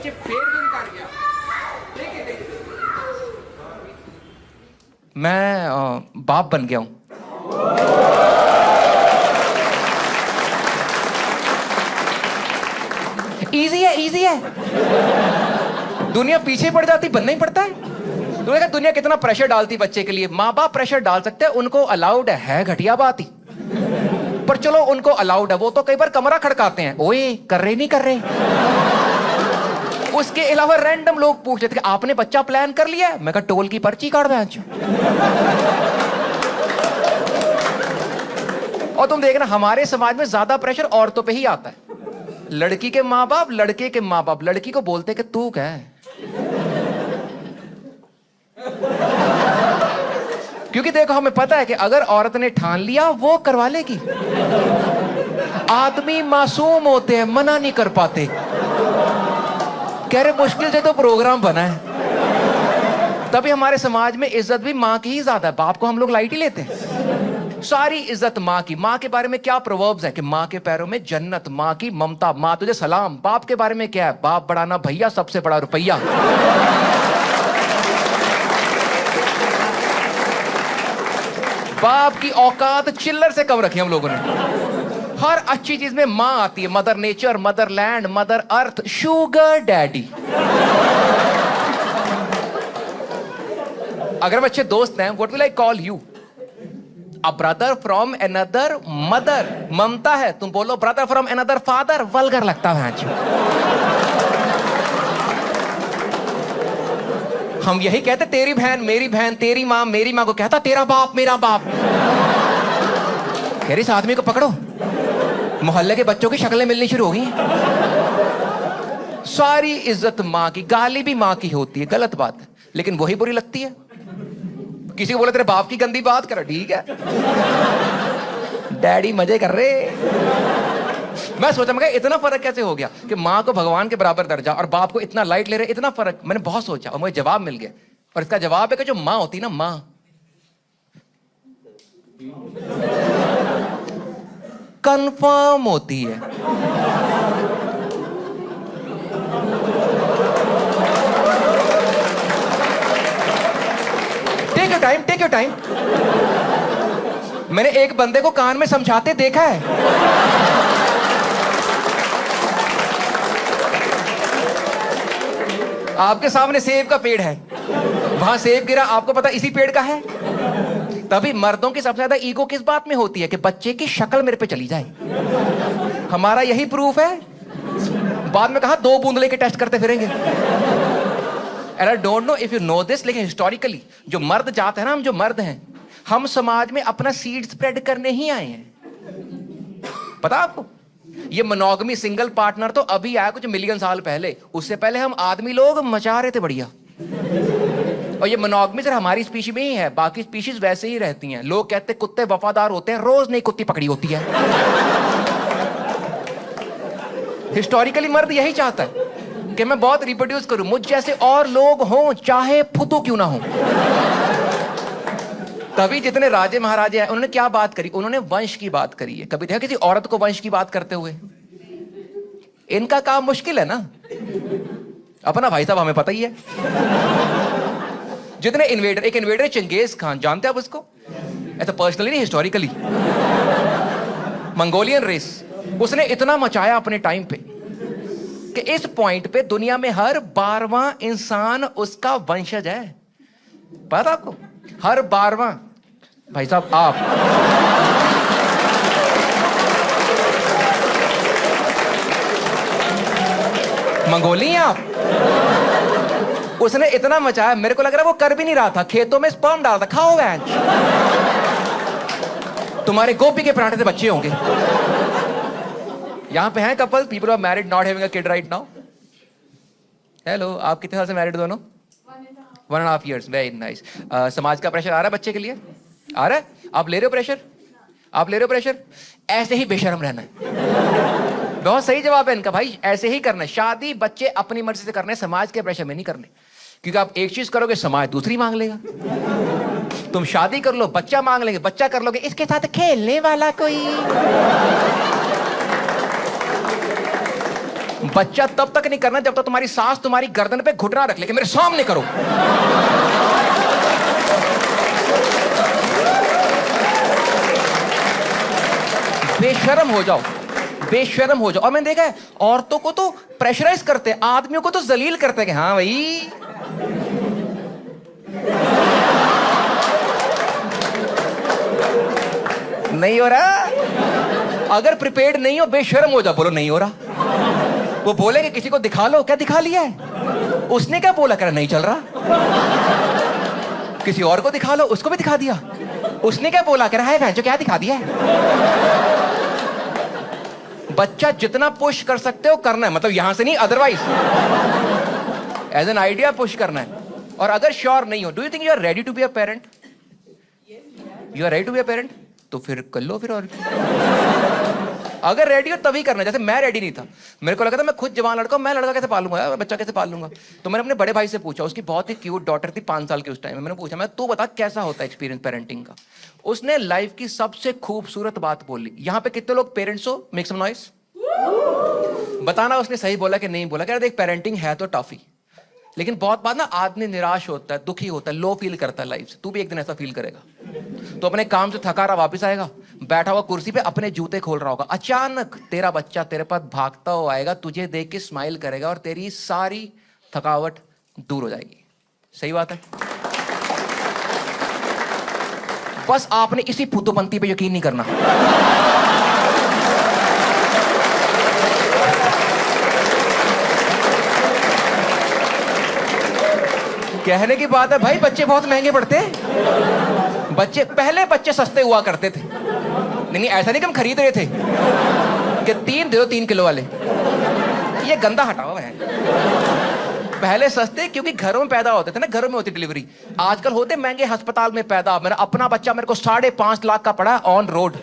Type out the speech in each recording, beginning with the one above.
बच्चे फेर भी कर गया। देखिए देखिए, मैं बाप बन गया हूं। इजी है, इजी है। दुनिया पीछे पड़ जाती, बनना ही पड़ता है। दुनिया कितना प्रेशर डालती बच्चे के लिए। माँ बाप प्रेशर डाल सकते हैं, उनको अलाउड है, घटिया बात ही, पर चलो उनको अलाउड है। वो तो कई बार कमरा खड़काते हैं, ओए कर रहे नहीं कर रहे। उसके अलावा रैंडम लोग पूछ लेते कि आपने बच्चा प्लान कर लिया है? मैं कहा टोल की पर्ची काट दो। और तुम देखना हमारे समाज में ज्यादा प्रेशर औरतों पे ही आता है। लड़की के माँ बाप, लड़के के माँ बाप लड़की को बोलते कि तू क्या है, क्योंकि देखो हमें पता है कि अगर औरत ने ठान लिया वो करवा लेगी। आदमी मासूम होते हैं, मना नहीं कर पाते, कह रहे मुश्किल से तो प्रोग्राम बना है। तभी हमारे समाज में इज्जत भी माँ की ही ज्यादा है, बाप को हम लोग लाइट ही लेते हैं। सारी इज्जत माँ की। माँ के बारे में क्या प्रोवर्ब्स है कि माँ के पैरों में जन्नत, माँ की ममता, माँ तुझे सलाम। बाप के बारे में क्या है? बाप बड़ा ना भैया, सबसे बड़ा रुपया। बाप की औकात चिल्लर से कम रखी हम लोगों ने। हर अच्छी चीज में माँ आती है, mother nature, mother land, mother earth, sugar daddy. अगर हम अच्छे दोस्त हैं, what will I call you? A brother from another mother, ममता है। तुम बोलो brother from another father, vulgar लगता है। हम यही कहते, तेरी बहन मेरी बहन, तेरी माँ मेरी माँ को कहता तेरा बाप मेरा बाप। कह रही इस आदमी को पकड़ो, मोहल्ले के बच्चों की शक्लें मिलनी शुरू हो गई। सारी इज्जत माँ की, गाली भी माँ की होती है, गलत बात है, लेकिन वही बुरी लगती है। किसी को बोले तेरे बाप की गंदी बात करो, ठीक है डैडी मजे कर रहे। मैं सोचा, मैं इतना फर्क कैसे हो गया कि माँ को भगवान के बराबर दर्जा और बाप को इतना लाइट ले रहे, इतना फर्क। मैंने बहुत सोचा और मुझे जवाब मिल गया, और इसका जवाब है कि जो माँ होती ना, माँ कंफर्म होती है। Take your time, take your time. मैंने एक बंदे को कान में समझाते देखा है। आपके सामने सेब का पेड़ है, वहां सेब गिरा, आपको पता इसी पेड़ का है। तभी मर्दों की सबसे ज्यादा ईगो किस बात में होती है कि बच्चे की शक्ल मेरे पे चली जाए। हमारा यही प्रूफ है। बाद में कहा 2 बूंद लेके टेस्ट करते फिरेंगे। And I don't know if you know this, लेकिन हिस्टोरिकली जो मर्द जाते हैं ना, हम जो मर्द हैं, हम समाज में अपना सीड स्प्रेड करने ही आए हैं। पता आपको? ये मोनोगमी सिंगल पार्टनर तो अभी आया कुछ मिलियन साल पहले। उससे पहले हम आदमी लोग मचा रहे थे बढ़िया। और ये मोनोगमी सिर्फ हमारी स्पीशीज में ही है, बाकी स्पीशीज वैसे ही रहती हैं। लोग कहते हैं कुत्ते वफादार होते हैं, रोज नई कुत्ती पकड़ी होती है। हिस्टोरिकली मर्द यही चाहता है कि मैं बहुत रिप्रोड्यूस करूं, मुझ जैसे और लोग हों, चाहे फुतू क्यों ना हो। तभी जितने राजे महाराजे हैं, उन्होंने क्या बात करी? उन्होंने वंश की बात करी है। कभी देखा किसी औरत को वंश की बात करते हुए? इनका काम मुश्किल है ना। अपना भाई साहब हमें पता ही है। जितने इन्वेडर, एक इन्वेडर चंगेज खान, जानते हैं आप उसको? ऐसा पर्सनली नहीं, हिस्टोरिकली। मंगोलियन रेस, उसने इतना मचाया अपने टाइम पे कि इस पॉइंट पे दुनिया में हर 12वां इंसान उसका वंशज है। पता आपको? हर 12वां। भाई साहब आप मंगोली हैं आप? उसने इतना मचाया, मेरे को लग रहा है वो कर भी नहीं रहा था, खेतों में स्पर्म डालता। खाओ वैंच, तुम्हारे गोभी के पराठे से बच्चे होंगे। यहां पे हैं couple, people are married not having a kid right now. Hello, आप कितने साल से मैरिड दोनों? 1.5 years, वेरी नाइस। समाज का प्रेशर आ रहा है बच्चे के लिए? आ रहा है? आप ले रहे हो प्रेशर? आप ले रहे हो प्रेशर? ऐसे ही बेशर्म रहना है। बहुत सही जवाब है इनका भाई, ऐसे ही करना है। शादी बच्चे अपनी मर्जी से करने, समाज के प्रेशर में नहीं करने। क्योंकि आप एक चीज करोगे, समाज दूसरी मांग लेगा। तुम शादी कर लो, बच्चा मांग लेंगे, बच्चा कर लोगे, इसके साथ खेलने वाला कोई। बच्चा तब तक नहीं करना जब तक तुम्हारी सास तुम्हारी गर्दन पे घुटना रख ले कि मेरे सामने करो। बेशर्म हो जाओ, बेशर्म हो जाओ। और मैंने देखा है औरतों को तो प्रेशराइज करते हैं, आदमियों को तो जलील करते हैं कि हाँ भाई नहीं हो रहा। अगर प्रिपेयर्ड नहीं हो, बेशर्म हो जा, बोलो नहीं हो रहा। वो बोलेंगे किसी को दिखा लो, क्या दिखा लिया है? उसने क्या बोला, कह रहा नहीं चल रहा। किसी और को दिखा लो, उसको भी दिखा दिया। उसने क्या बोला, कह रहा है भैंचो क्या दिखा दिया है। बच्चा जितना पुश कर सकते हो करना है, मतलब यहां से नहीं, otherwise as an idea push करना है। और अगर श्योर नहीं हो, do you think you are ready to be a parent? You are ready to be a parent? तो फिर कर लो फिर। और अगर रेडी हो तभी करना। जैसे मैं रेडी नहीं था, मेरे को लगा था मैं खुद जवान लड़का हूं, मैं लड़का कैसे पालूंगा, बच्चा कैसे पाल लूंगा। तो मैंने अपने बड़े भाई से पूछा, उसकी बहुत ही क्यूट डॉटर थी 5 साल की उस टाइम में। मैंने पूछा, मैं तू बता कैसा होता है एक्सपीरियंस पेरेंटिंग का। उसने लाइफ की सबसे खूबसूरत बात बोली। यहां पे कितने लोग पेरेंट्स हो, मेक सम नॉइस। बताना उसने सही बोला कि नहीं बोला। कह रहा देख पेरेंटिंग है तो टफ ही, लेकिन बहुत बार ना आदमी निराश होता है, दुखी होता है, लो फील करता है लाइफ से। तू भी एक दिन ऐसा फील करेगा। तो अपने काम से थका रहा वापस आएगा, बैठा हुआ कुर्सी पे अपने जूते खोल रहा होगा, अचानक तेरा बच्चा तेरे पास भागता हुआ आएगा, तुझे देख के स्माइल करेगा और तेरी सारी थकावट दूर हो जाएगी। सही बात है। बस आपने इसी फुद्दूपंती पे यकीन नहीं करना। कहने की बात है भाई, बच्चे बहुत महंगे पड़ते हैं। बच्चे पहले बच्चे सस्ते हुआ करते थे। नहीं ऐसा नहीं कि हम खरीद रहे थे कि 3 दे दो 3 किलो वाले। ये गंदा हटाओ है। पहले सस्ते क्योंकि घरों में पैदा होते थे ना, घरों में होती डिलीवरी। आजकल होते महंगे अस्पताल में पैदा। मेरा अपना बच्चा मेरे को 5.5 लाख का पड़ा ऑन रोड।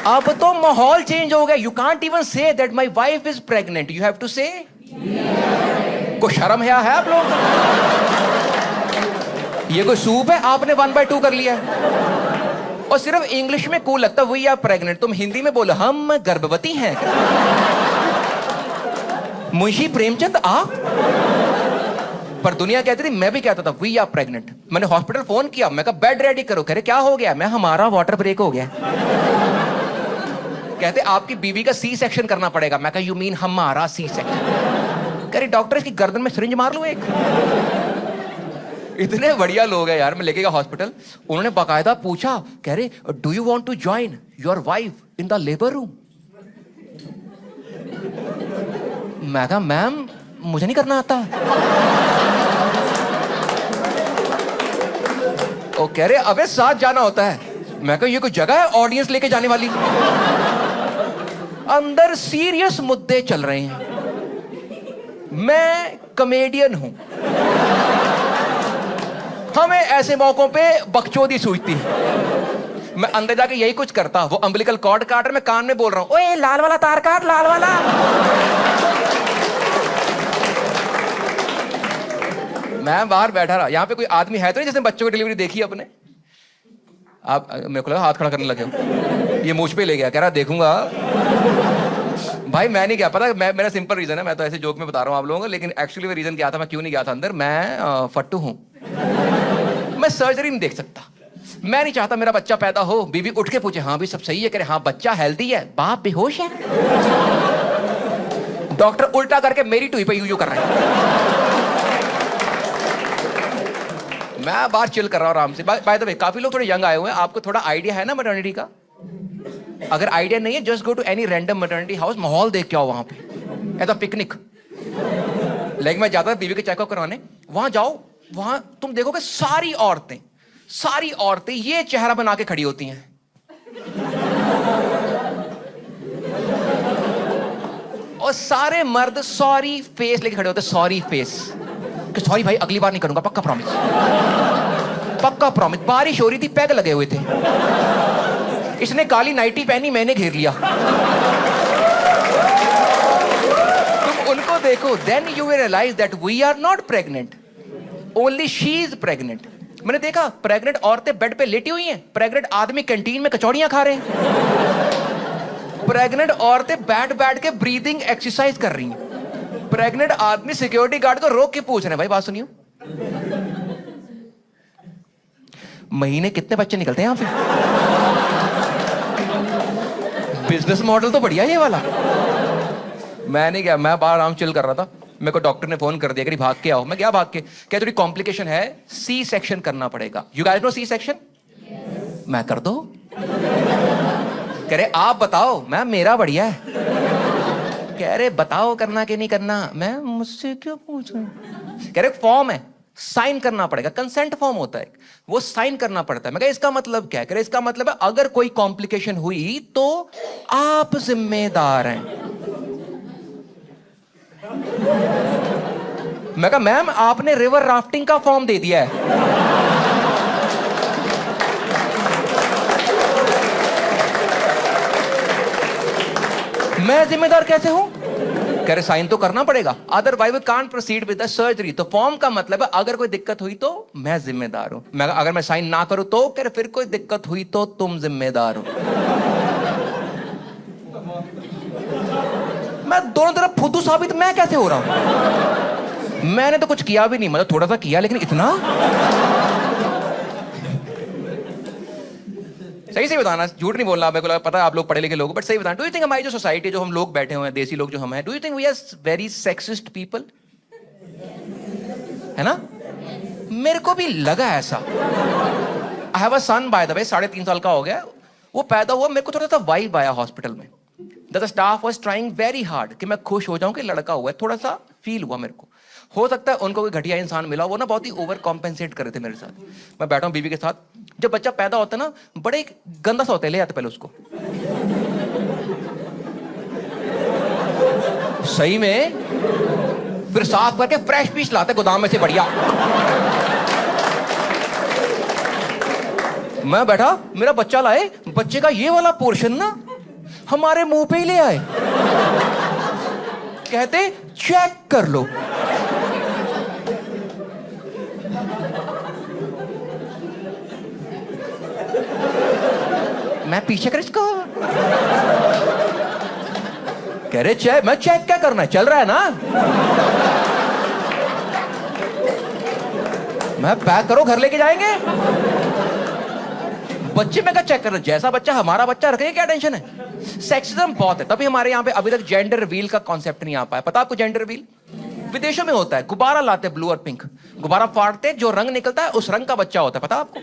अब तो माहौल चेंज हो गया। You can't even say that my wife is pregnant, you have to say. को शर्म है आप लोग? ये कोई सूप है आपने 1/2 कर लिया है? और सिर्फ इंग्लिश में कूल लगता है, वी आर प्रेग्नेंट। तुम हिंदी में बोलो हम गर्भवती हैं। मुंशी प्रेमचंद आप। पर दुनिया कहती थी, मैं भी कहता था वी आर प्रेग्नेंट। मैंने हॉस्पिटल फोन किया, मैं कहा बेड रेडी करो। कह रहे क्या हो गया? मैं हमारा वाटर ब्रेक हो गया। कहते आपकी बीवी का सी सेक्शन करना पड़ेगा। मैं कहा यू मीन हमारा सी सेक्शन? कह रही डॉक्टर इसकी गर्दन में सिरिंज मार लूं एक। इतने बढ़िया लोग हैं यार। मैं लेके गया हॉस्पिटल, उन्होंने बाकायदा पूछा, कह रहे do you want to join your wife in the labour room? मैं कहा मैम मुझे नहीं करना आता। वो कह रहे अबे साथ जाना होता है। मैं कहा ये कोई जगह है ऑडियंस लेके जाने वाली? अंदर सीरियस मुद्दे चल रहे हैं। मैं कॉमेडियन हूं, हमें ऐसे मौकों पे बकचोदी सूझती है। मैं अंदर जाके यही कुछ करता। वो अम्बिलिकल कॉर्ड काट रहे, मैं कान में बोल रहा हूं ओए लाल वाला तार काट, लाल वाला। मैं बाहर बैठा रहा। यहां पे कोई आदमी है तो नहीं जिसने बच्चों की डिलीवरी देखी अपने? आप मेरे को लगा हाथ खड़ा करने लगे हो। ये मुझ पे ले गया, कह रहा देखूंगा। भाई मैं नहीं गया, पता मेरा सिंपल रीजन है। मैं तो ऐसे जोक में बता रहा हूँ आप लोगों को, लेकिन एक्चुअली वो रीजन क्या था, मैं क्यों नहीं गया था अंदर। मैं फट्टू हूं, मैं सर्जरी नहीं देख सकता। मैं नहीं चाहता मेरा बच्चा पैदा हो, बीवी उठ के पूछे हाँ भी सब सही है, करे हाँ बच्चा हेल्दी है, बाप बेहोश है। डॉक्टर उल्टा करके मेरी टुई पे यूं कर रहा है। मैं बाहर चिल कर रहा हूँ आराम से। बाय द वे काफी लोग थोड़े यंग आए हुए हैं, आपको थोड़ा आइडिया है ना मैटरनिटी का? अगर आइडिया नहीं है just go to any random maternity house, माहौल देख के आओ वहां पे एज अ पिकनिक। लेकिन मैं जाता था बीवी के चेकअप करवाने, वहां जाओ, वहां तुम देखोगे सारी औरतें ये चेहरा बना के खड़ी होती हैं। और सारे मर्द सॉरी फेस लेके खड़े होते, सॉरी फेस कि सॉरी भाई अगली बार नहीं करूंगा, पक्का प्रॉमिस, पक्का प्रॉमिस। बारिश हो रही थी, पैग लगे हुए थे, इसने काली नाइटी पहनी, मैंने घेर लिया। तुम उनको देखो, then you will realise that we are not pregnant, only she is pregnant. मैंने देखा प्रेग्नेंट औरतें बेड पे लेटी हुई हैं, प्रेग्नेंट आदमी कैंटीन में कचौड़ियां खा रहे हैं, प्रेग्नेंट औरतें बैठ बैठ के ब्रीदिंग एक्सरसाइज कर रही हैं, प्रेग्नेंट आदमी सिक्योरिटी गार्ड को रोक के पूछ रहे हैं भाई बात सुनियो, महीने कितने बच्चे निकलते हैं यहां पे? बिजनेस मॉडल तो बढ़िया है ये वाला। मैं नहीं गया, मैं बाहर आराम चिल कर रहा था, मेरे को डॉक्टर ने फोन कर दिया कि भाग के आओ। मैं गया भाग के, क्या थोड़ी कॉम्प्लिकेशन है, सी सेक्शन करना पड़ेगा। You guys know C section? मैं कर दो। कह रहे आप बताओ, मैं मेरा बढ़िया है। कह रहे बताओ करना कि नहीं करना। मैं मुझसे क्यों पूछ रहे? कह रहे फॉर्म है, साइन करना पड़ेगा, कंसेंट फॉर्म होता है, वो साइन करना पड़ता है। मैं कहा इसका मतलब क्या है? कह रहे इसका मतलब है अगर कोई कॉम्प्लिकेशन हुई तो आप जिम्मेदार हैं। मैं कहा मैम आपने रिवर राफ्टिंग का फॉर्म दे दिया है। मैं जिम्मेदार कैसे हूं? कह रहे साइन तो करना पड़ेगा, otherwise we can't proceed with the surgery. तो फॉर्म का मतलब है अगर कोई दिक्कत हुई तो मैं जिम्मेदार हूं। मैं अगर मैं साइन ना करूं तो? कह रहे फिर कोई दिक्कत हुई तो तुम जिम्मेदार हो। मैं दोनों तरफ फुद्दू साबित मैं कैसे हो रहा हूं? मैंने तो कुछ किया भी नहीं, मतलब थोड़ा सा किया, लेकिन इतना सही से बताना, झूठ नहीं बोलना। मेरे को पता है आप लोग पढ़े लिखे लोग, बट सही बताना। डू यू थिंक हमारी जो सोसाइटी, जो हम लोग बैठे हुए हैं, देसी लोग जो हम हैं, do you think we are very sexist people? है ना? मेरे को भी लगा ऐसा। I have a son by the way, 3.5 साल का हो गया, वो पैदा हुआ, मेरे को थोड़ा सा वाइब आया हॉस्पिटल में। The staff was trying very hard कि मैं खुश हो जाऊं कि लड़का हुआ है, थोड़ा सा फील हुआ मेरे को। हो सकता है उनको कोई घटिया इंसान मिला, वो ना बहुत ही ओवर कॉम्पेंसेट कर रहे थे मेरे साथ। मैं बैठा हूं बीवी के साथ, जब बच्चा पैदा होता है ना, बड़े गंदा सा होता है, ले आते पहले उसको, सही में, फिर साफ करके फ्रेश पीस लाते गोदाम में से बढ़िया। मैं बैठा, मेरा बच्चा लाए, बच्चे का ये वाला पोर्शन ना हमारे मुंह पे ही ले आए, कहते चेक कर लो। मैं पीछे कर इसको, कह रहे चेक। मैं चेक क्या करना है, चल रहा है ना। मैं पैक करो घर लेके जाएंगे। बच्चे में क्या चेक करना, जैसा बच्चा हमारा बच्चा रखेंगे, क्या टेंशन है। सेक्सिज्म बहुत है, तभी हमारे यहाँ पे अभी तक जेंडर रिवील का कॉन्सेप्ट नहीं आ पाया। पता आपको जेंडर रिवील? विदेशों में होता है, गुब्बारा लाते हैं ब्लू और पिंक, गुब्बारा फाड़ते, जो रंग निकलता है उस रंग का बच्चा होता है, पता आपको?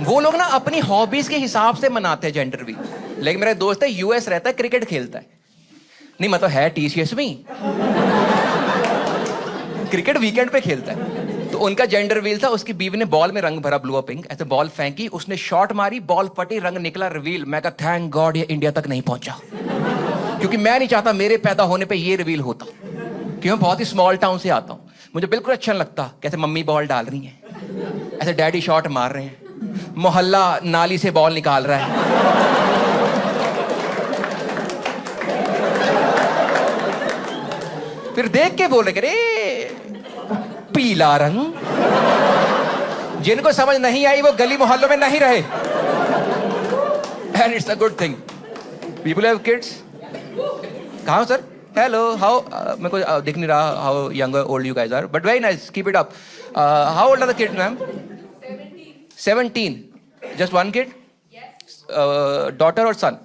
वो लोग ना अपनी हॉबीज के हिसाब से मनाते हैं जेंडर रिवील। लेकिन मेरा दोस्त है, यूएस रहता है, क्रिकेट खेलता है, नहीं मतलब है टीसीएस में, क्रिकेट वीकेंड पे खेलता है। तो उनका जेंडर रिवील था, उसकी बीवी ने बॉल में रंग भरा ब्लू और पिंक, ऐसे बॉल फेंकी, उसने शॉट मारी, बॉल फटी, रंग निकला, रिवील। मैं कहा थैंक गॉड ये इंडिया तक नहीं पहुंचा, क्योंकि मैं नहीं चाहता मेरे पैदा होने पे ये रिवील होता, क्योंकि मैं बहुत ही स्मॉल टाउन से आता हूं। मुझे बिल्कुल अच्छा नहीं लगता कैसे मम्मी बॉल डाल रही है, ऐसे डैडी शॉट मार रहे हैं, मोहल्ला नाली से बॉल निकाल रहा है। फिर देख के बोल रहे पीला रंग, जिनको समझ नहीं आई वो गली मोहल्लों में नहीं रहे। And it's a good thing, people have kids. कहाँ सर? हेलो, हाउ, मेरे को दिख नहीं रहा how young old you guys are, but very nice, keep it up. How old are the kids ma'am? 17. Just one kid? Yes. Daughter or son?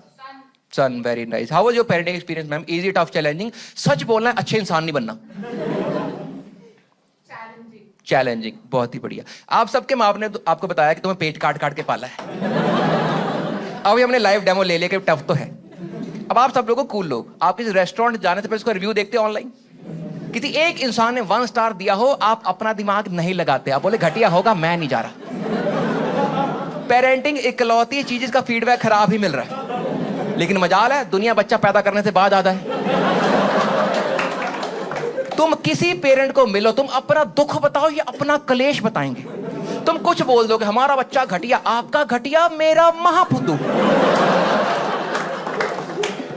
Son, very nice. How was your parenting experience, ma'am? Easy, tough, challenging? सच बोलना है, अच्छे इंसान नहीं बनना। Challenging, बहुत ही बढ़िया। आप सबके माँ बाप ने आपको बताया कि तुम्हें पेट काट काट के पाला है। अभी हमने लाइव डेमो ले लिया कि टफ तो है। अब आप सब लोगों कूल लोग, आप किसी रेस्टोरेंट जाने से पहले उसका रिव्यू देखते हो ऑनलाइन? किसी एक इंसान ने 1 स्टार दिया हो, आप अपना दिमाग नहीं लगाते, आप बोले घटिया होगा, मैं नहीं जा रहा। पेरेंटिंग इकलौती चीज, इसका फीडबैक खराब ही मिल रहा है। लेकिन मजाल है, दुनिया बच्चा पैदा करने से बाद आता है। तुम किसी पेरेंट को मिलो, तुम अपना दुख बताओ या अपना कलेश बताएंगे? तुम कुछ बोल दोगे हमारा बच्चा घटिया, आपका घटिया, मेरा महाफुद्दू।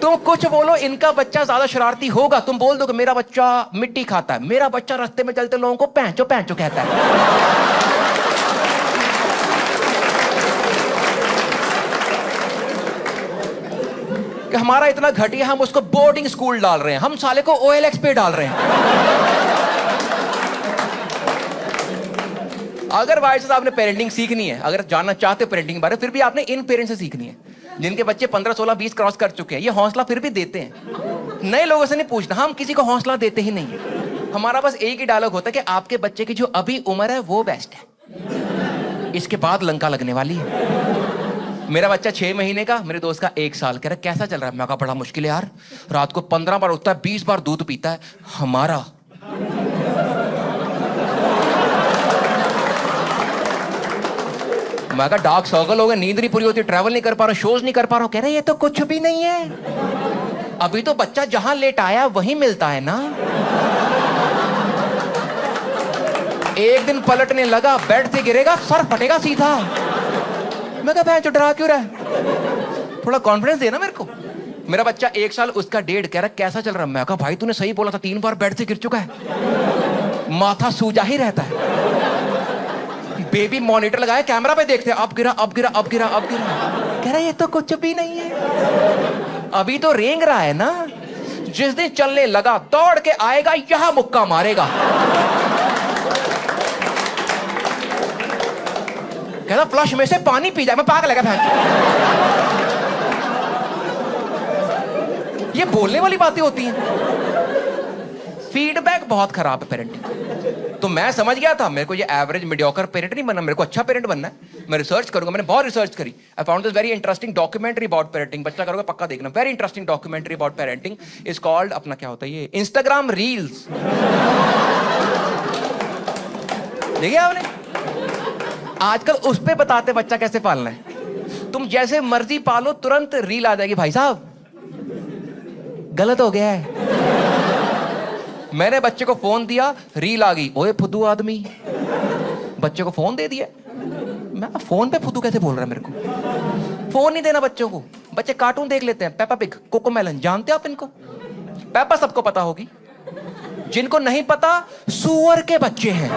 तुम कुछ बोलो, इनका बच्चा ज्यादा शरारती होगा। तुम बोल दो कि मेरा बच्चा मिट्टी खाता है, मेरा बच्चा रास्ते में चलते लोगों को पैंचो पैंचो कहता है। कि हमारा इतना घटिया, हम उसको बोर्डिंग स्कूल डाल रहे हैं, हम साले को OLX पे डाल रहे हैं। अगर भाई साहब आपने पेरेंटिंग सीखनी है, अगर जानना चाहते हो पेरेंटिंग के बारे में, फिर भी आपने इन पेरेंट्स से सीखनी है जिनके बच्चे 15, 16, 20 क्रॉस कर चुके हैं। ये हौसला फिर भी देते हैं, नए लोगों से नहीं पूछना, हम किसी को हौसला देते ही नहीं है। हमारा बस एक ही डायलॉग होता है कि आपके बच्चे की जो अभी उम्र है वो बेस्ट है, इसके बाद लंका लगने वाली है। मेरा बच्चा 6 महीने का, मेरे दोस्त का 1 साल। कह रहा कैसा चल रहा है? मैं कहा बड़ा मुश्किल है यार, रात को 15 बार उठता है, 20 बार दूध पीता है। हमारा मैं कहा डार्क सर्कल हो गए, नींद नहीं पूरी होती, ट्रैवल नहीं कर पा रहा, शोज नहीं कर पा रहा हूं। कह रहे ये तो कुछ भी नहीं है, अभी तो बच्चा जहां लेट आया वहीं मिलता है ना। एक दिन पलटने लगा, बेड से गिरेगा, सर फटेगा सीधा। मैं कहा भैंस डरा क्यों रहा है, थोड़ा कॉन्फिडेंस देना मेरे को। मेरा बच्चा 1 साल, उसका 1.5। कह रहा कैसा चल रहा है? मैं कहा भाई तूने सही बोला था, 3 बार बेड से गिर चुका है, माथा सूजा ही रहता है। बेबी मॉनिटर लगाया, कैमरा पे देखते हैं, अब गिरा अब गिरा अब गिरा अब गिरा। कह रहा ये तो कुछ भी नहीं है, अभी तो रेंग रहा है ना। जिस दिन चलने लगा दौड़ के आएगा, यहां मुक्का मारेगा। कह रहा फ्लश में से पानी पी जाए। मैं पागल लगा भैंस। ये बोलने वाली बातें होती हैं। फीडबैक बहुत खराब है पेरेंटिंग। तो मैं समझ गया था मेरे को ये एवरेज मीडियोकर पेरेंट नहीं बनना, मेरे को अच्छा पेरेंट बनना है। मैं रिसर्च करूंगा, मैंने बहुत रिसर्च करी। I found this very interesting documentary about parenting. बच्चा करोगे पक्का देखना, very interesting documentary about parenting is called, अपना क्या होता है ये, इंस्टाग्राम रील्स। देखिए आपने, आजकल उस पे बताते बच्चा कैसे पालना है। तुम जैसे मर्जी पालो, तुरंत रील आ जाएगी, भाई साहब गलत हो गया है। मैंने बच्चे को फोन दिया, रील आ गई, ओए फुद्दू आदमी। बच्चे को फोन दे दिया। मैं फोन पे फुद्दू कैसे बोल रहा है मेरे को? फोन नहीं देना बच्चों को। बच्चे कार्टून देख लेते हैं, पेपा पिग, कोकोमेलन, जानते हो आप इनको? पेपा सबको पता होगी, जिनको नहीं पता सुअर के बच्चे हैं,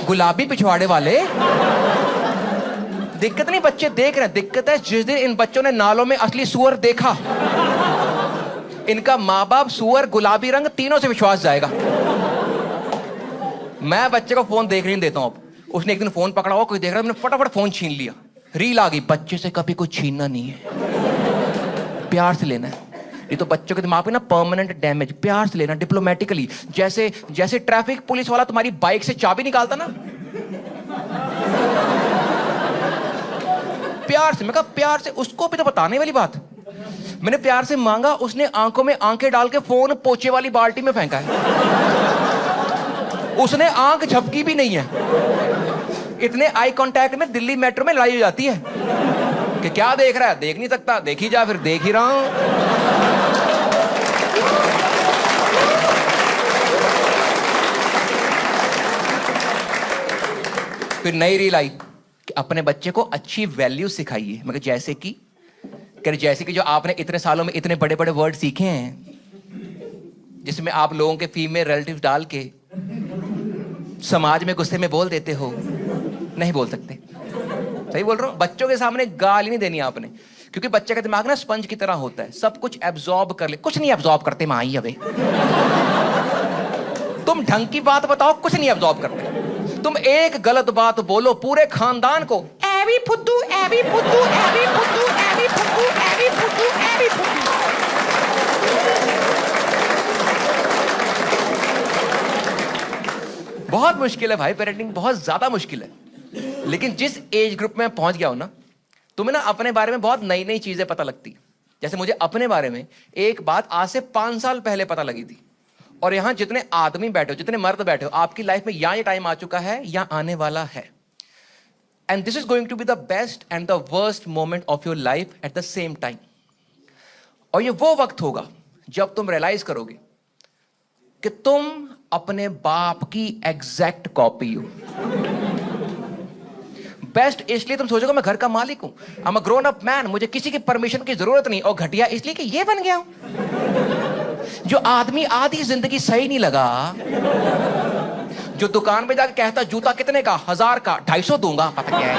गुलाबी पिछवाड़े वाले। दिक्कत नहीं बच्चे देख रहे हैं, दिक्कत है जिस दिन इन बच्चों ने नालों में असली सुअर देखा, इनका माँ बाप सुअर, गुलाबी रंग, तीनों से विश्वास जाएगा। मैं बच्चे को फोन देख नहीं देता हूं। अब उसने एक दिन फोन पकड़ा हुआ, कोई देख रहा है, मैंने फटाफट फोन छीन लिया। रील आ गई। बच्चे से कभी कुछ छीनना नहीं है, प्यार से लेना है। ये तो बच्चों के दिमाग में ना परमानेंट डैमेज। प्यार से लेना, डिप्लोमेटिकली। जैसे जैसे ट्रैफिक पुलिस वाला तुम्हारी बाइक से चाबी निकालता ना, प्यार से। मैं कहा प्यार से, उसको भी तो बताने वाली बात। मैंने प्यार से मांगा, उसने आंखों में आंखें डाल के फोन पोछे वाली बाल्टी में फेंका है। उसने आंख झपकी भी नहीं है। इतने आई कांटेक्ट में दिल्ली मेट्रो में लड़ाई हो जाती है कि क्या देख रहा है? देख नहीं सकता, देखी जा, फिर देख ही रहा हूं। फिर नई रील आई कि अपने बच्चे को अच्छी वैल्यू सिखाइए। मगर जैसे कि जो आपने इतने सालों में इतने बड़े बड़े वर्ड सीखे हैं, जिसमें आप लोगों के फीमेल रिलेटिव डाल के समाज में गुस्से में बोल देते हो, नहीं बोल सकते। सही बोल रहा हूं? बच्चों के सामने गाल ही नहीं देनी आपने, क्योंकि बच्चे का दिमाग ना स्पंज की तरह होता है, सब कुछ एब्जॉर्ब कर ले। कुछ नहीं एब्जॉर्ब करते माई अबे। तुम ढंग की बात बताओ, कुछ नहीं एब्जॉर्ब करते। तुम एक गलत बात बोलो, पूरे खानदान को एवी फुद्दू, एवी फुद्दू, एवी फुद्दू, एवी फुद्दू, एवी फुद्दू, एवी फुद्दू। बहुत मुश्किल है भाई पेरेंटिंग, बहुत ज्यादा मुश्किल है। लेकिन जिस एज ग्रुप में पहुंच गया हो ना, तुम्हें ना अपने बारे में बहुत नई नई चीजें पता लगती। जैसे मुझे अपने बारे में एक बात आज से 5 साल पहले पता लगी थी। और यहां जितने आदमी बैठे हो, जितने मर्द बैठे हो, आपकी लाइफ में या ये टाइम आ चुका है या आने वाला है। And this is going to be the best and the worst moment of your life at the same time. और ये वो वक्त होगा जब तुम रियलाइज करोगे कि तुम अपने बाप की एग्जैक्ट कॉपी हो। बेस्ट इसलिए तुम सोचोगे मैं घर का मालिक हूं, I am a grown up man, मुझे किसी की परमिशन की जरूरत नहीं। और घटिया इसलिए कि ये बन गया हूं। जो आदमी आधी जिंदगी सही नहीं लगा, जो दुकान पे जाके कहता जूता कितने का, 1000 का, 250 दूंगा, पता क्या है।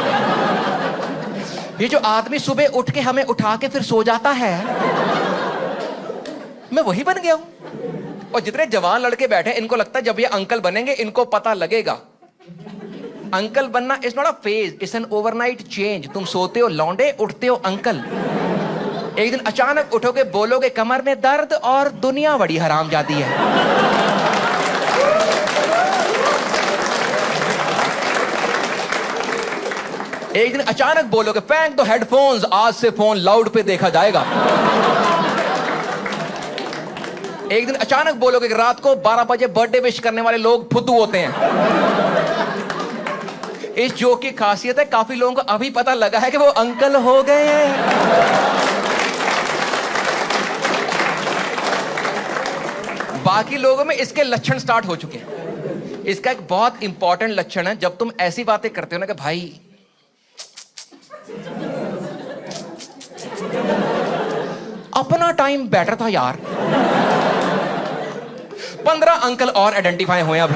ये जो आदमी सुबह उठ के हमें उठा के फिर सो जाता है, मैं वही बन गया हूं। और जितने जवान लड़के बैठे इनको लगता है जब ये अंकल बनेंगे इनको पता लगेगा। अंकल बनना is not a phase, it's an overnight change. तुम सोते हो लौंडे, उठते हो अंकल। एक दिन अचानक उठोगे, बोलोगे कमर में दर्द और दुनिया बड़ी हराम जाती है। एक दिन अचानक बोलोगे फेंक दो हेडफोन्स, आज से फोन लाउड पे देखा जाएगा। एक दिन अचानक बोलोगे कि रात को 12 बजे बर्थडे विश करने वाले लोग फुद्दू होते हैं। इस जोक की खासियत है काफी लोगों को अभी पता लगा है कि वो अंकल हो गए हैं। बाकी लोगों में इसके लक्षण स्टार्ट हो चुके हैं। इसका एक बहुत इंपॉर्टेंट लक्षण है, जब तुम ऐसी बातें करते हो ना कि भाई अपना टाइम बेटर था यार। 15 अंकल और आइडेंटिफाई हुए अभी।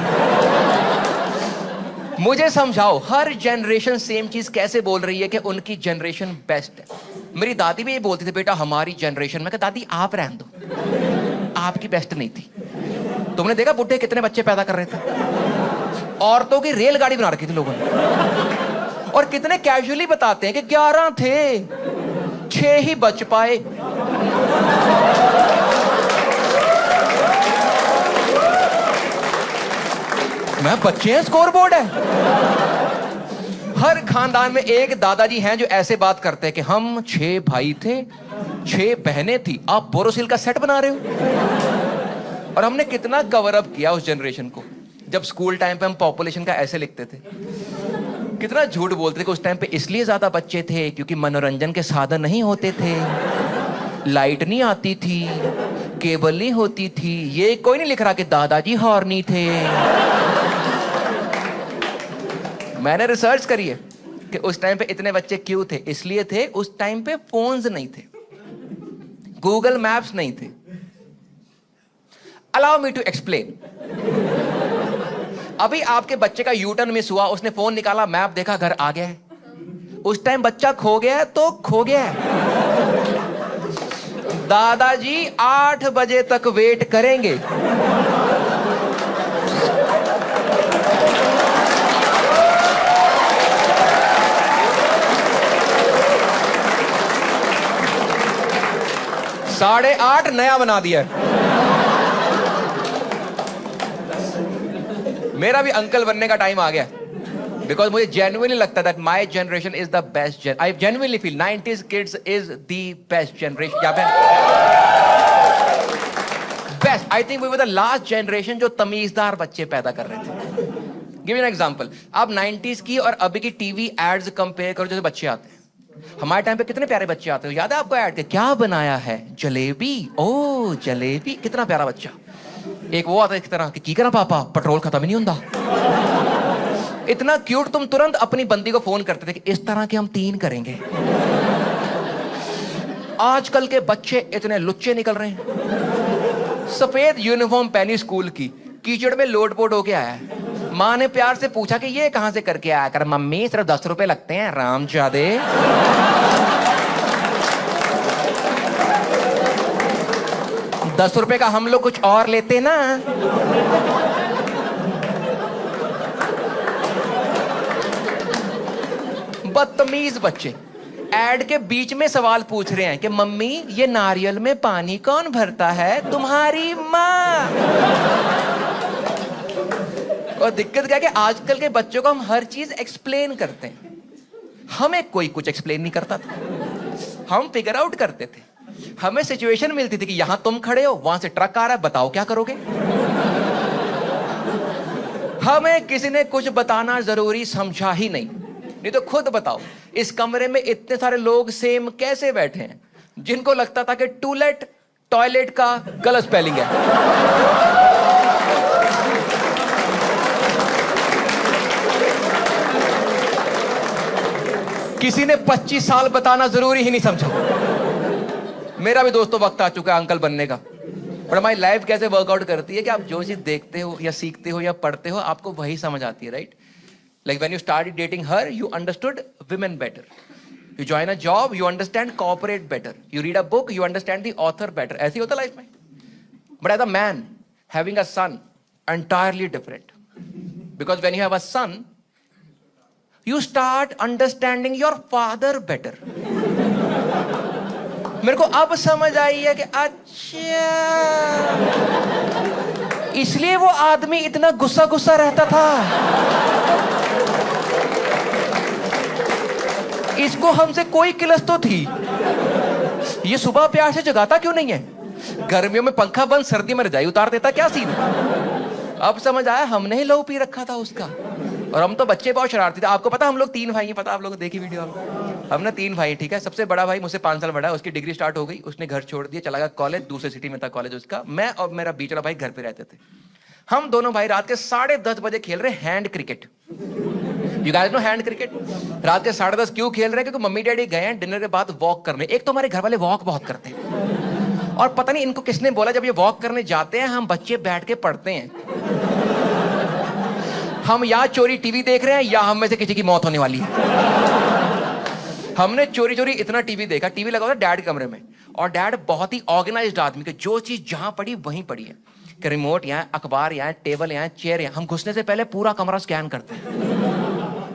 मुझे समझाओ हर जनरेशन सेम चीज कैसे बोल रही है कि उनकी जनरेशन बेस्ट है। मेरी दादी भी ये बोलती थी बेटा हमारी जनरेशन में, दादी आप रहने दो, आपकी बेस्ट नहीं थी। तुमने देखा बुड्ढे कितने बच्चे पैदा कर रहे थे, औरतों की रेलगाड़ी बना रखी थी लोगों ने। और कितने कैजुअली बताते हैं कि 11 थे, 6 ही बच पाए। मैं बच्चे हैं, स्कोर बोर्ड है। हर खानदान में एक दादाजी हैं जो ऐसे बात करते हैं कि हम 6 भाई थे, 6 बहनें थी, आप बोरोसिल का सेट बना रहे हो। और हमने कितना कवर अप किया उस जनरेशन को। जब स्कूल टाइम पे हम पॉपुलेशन का ऐसे लिखते थे, कितना झूठ बोलते थे कि उस टाइम पे इसलिए ज्यादा बच्चे थे क्योंकि मनोरंजन के साधन नहीं होते थे, लाइट नहीं आती थी, केबल नहीं होती थी। ये कोई नहीं लिख रहा कि दादाजी हॉर्नी थे। मैंने रिसर्च करी है कि उस टाइम पे इतने बच्चे क्यों थे। इसलिए थे उस टाइम पे फोन्स नहीं थे, गूगल मैप्स नहीं थे। Allow me to explain. अभी आपके बच्चे का यूटर्न मिस हुआ, उसने फोन निकाला, मैप देखा, घर आ गया है। उस टाइम बच्चा खो गया है तो खो गया है। दादाजी 8 बजे तक वेट करेंगे। साढ़े 8 नया बना दिया। मेरा भी अंकल बनने का टाइम आ गया, बिकॉज मुझे जेन्युइनली लगता है that my generation is the best. I genuinely feel 90s kids is the best generation. क्या best, I think we were the last generation जो तमीजदार बच्चे पैदा कर रहे थे। गिव एन एग्जांपल, आप 90s की और अभी की टीवी एड्स कंपेयर करो, जैसे बच्चे आते हैं। हमारे टाइम पे कितने प्यारे बच्चे आते हो, याद है आपको ऐड के क्या बनाया है, जलेबी, ओ जलेबी, कितना प्यारा बच्चा। एक वो आता है इस तरह की करा पापा, पेट्रोल खत्म ही नहीं होता। इतना क्यूट, तुम तुरंत अपनी बंदी को फोन करते थे कि इस तरह के हम 3 करेंगे। आजकल के बच्चे इतने लुच्चे निकल रहे हैं। सफेद यूनिफॉर्म पहनी स्कूल की, कीचड़ में लोटपोट होके आया है। माँ ने प्यार से पूछा कि ये कहां से करके आया कर, मम्मी सिर्फ 10 रुपए लगते हैं, रामजादे। 10 रुपए का हम लोग कुछ और लेते ना। बदतमीज बच्चे एड के बीच में सवाल पूछ रहे हैं कि मम्मी ये नारियल में पानी कौन भरता है, तुम्हारी माँ। और दिक्कत क्या है कि आजकल के बच्चों को हम हर चीज एक्सप्लेन करते हैं। हमें कोई कुछ एक्सप्लेन नहीं करता था, हम फिगर आउट करते थे। हमें सिचुएशन मिलती थी कि यहां तुम खड़े हो, वहां से ट्रक आ रहा है, बताओ क्या करोगे। हमें किसी ने कुछ बताना जरूरी समझा ही नहीं तो खुद बताओ, इस कमरे में इतने सारे लोग सेम कैसे बैठे हैं जिनको लगता था कि टूलेट टॉयलेट का गलत स्पेलिंग है। किसी ने 25 साल बताना जरूरी ही नहीं समझा। मेरा भी दोस्तों वक्त आ चुका है अंकल बनने का। पर हमारी लाइफ कैसे वर्कआउट करती है कि आप जो चीज देखते हो या सीखते हो या पढ़ते हो आपको वही समझ आती है, right? Like when you started dating her, you understood women better. You join a job, you understand corporate better. You read a book, you understand the author better. ऐसे ही होता लाइफ में। But as a man, having a son, entirely different. Because when you have a son, you start understanding your father better. मेरे को अब समझ आई है कि अच्छा इसलिए वो आदमी इतना गुस्सा गुस्सा रहता था, इसको हमसे कोई किलस तो थी। ये सुबह प्यार से जगाता क्यों नहीं है? गर्मियों में पंखा बंद, सर्दी में रजाई उतार देता, क्या सीन? अब समझ आया हमने ही लहू पी रखा था उसका। और हम तो बच्चे बहुत शरारती थे। आपको पता हम लोग 3 भाई हैं, पता आप लोगों ने देखी वीडियो? हमने 3 भाई, ठीक है। सबसे बड़ा भाई मुझसे 5 साल बड़ा है, उसकी डिग्री स्टार्ट हो गई, उसने घर छोड़ दिया, चला गया कॉलेज, दूसरे सिटी में था कॉलेज उसका। मैं और मेरा बीच वाला भाई घर पे रहते थे। हम दोनों भाई रात के 10:30 बजे खेल रहे hand cricket. You guys know hand cricket? रात के 10:30 क्यों खेल रहे हैं? क्योंकि मम्मी डैडी गए हैं डिनर के बाद वॉक करने। एक तो हमारे घर वाले वॉक बहुत करते हैं, और पता नहीं इनको किसने बोला जब ये वॉक करने जाते हैं हम बच्चे बैठ के पढ़ते हैं। हम या चोरी टीवी देख रहे हैं या हम में से किसी की मौत होने वाली है। हमने चोरी चोरी इतना टीवी देखा, टीवी लगा हुआ डैड के कमरे में, और डैड बहुत ही ऑर्गेनाइज्ड आदमी के, जो चीज जहां पड़ी वहीं पड़ी है, कि रिमोट यहाँ, अखबार यहाँ, टेबल यहाँ, चेयर यहाँ। हम घुसने से पहले पूरा कमरा स्कैन करते हैं,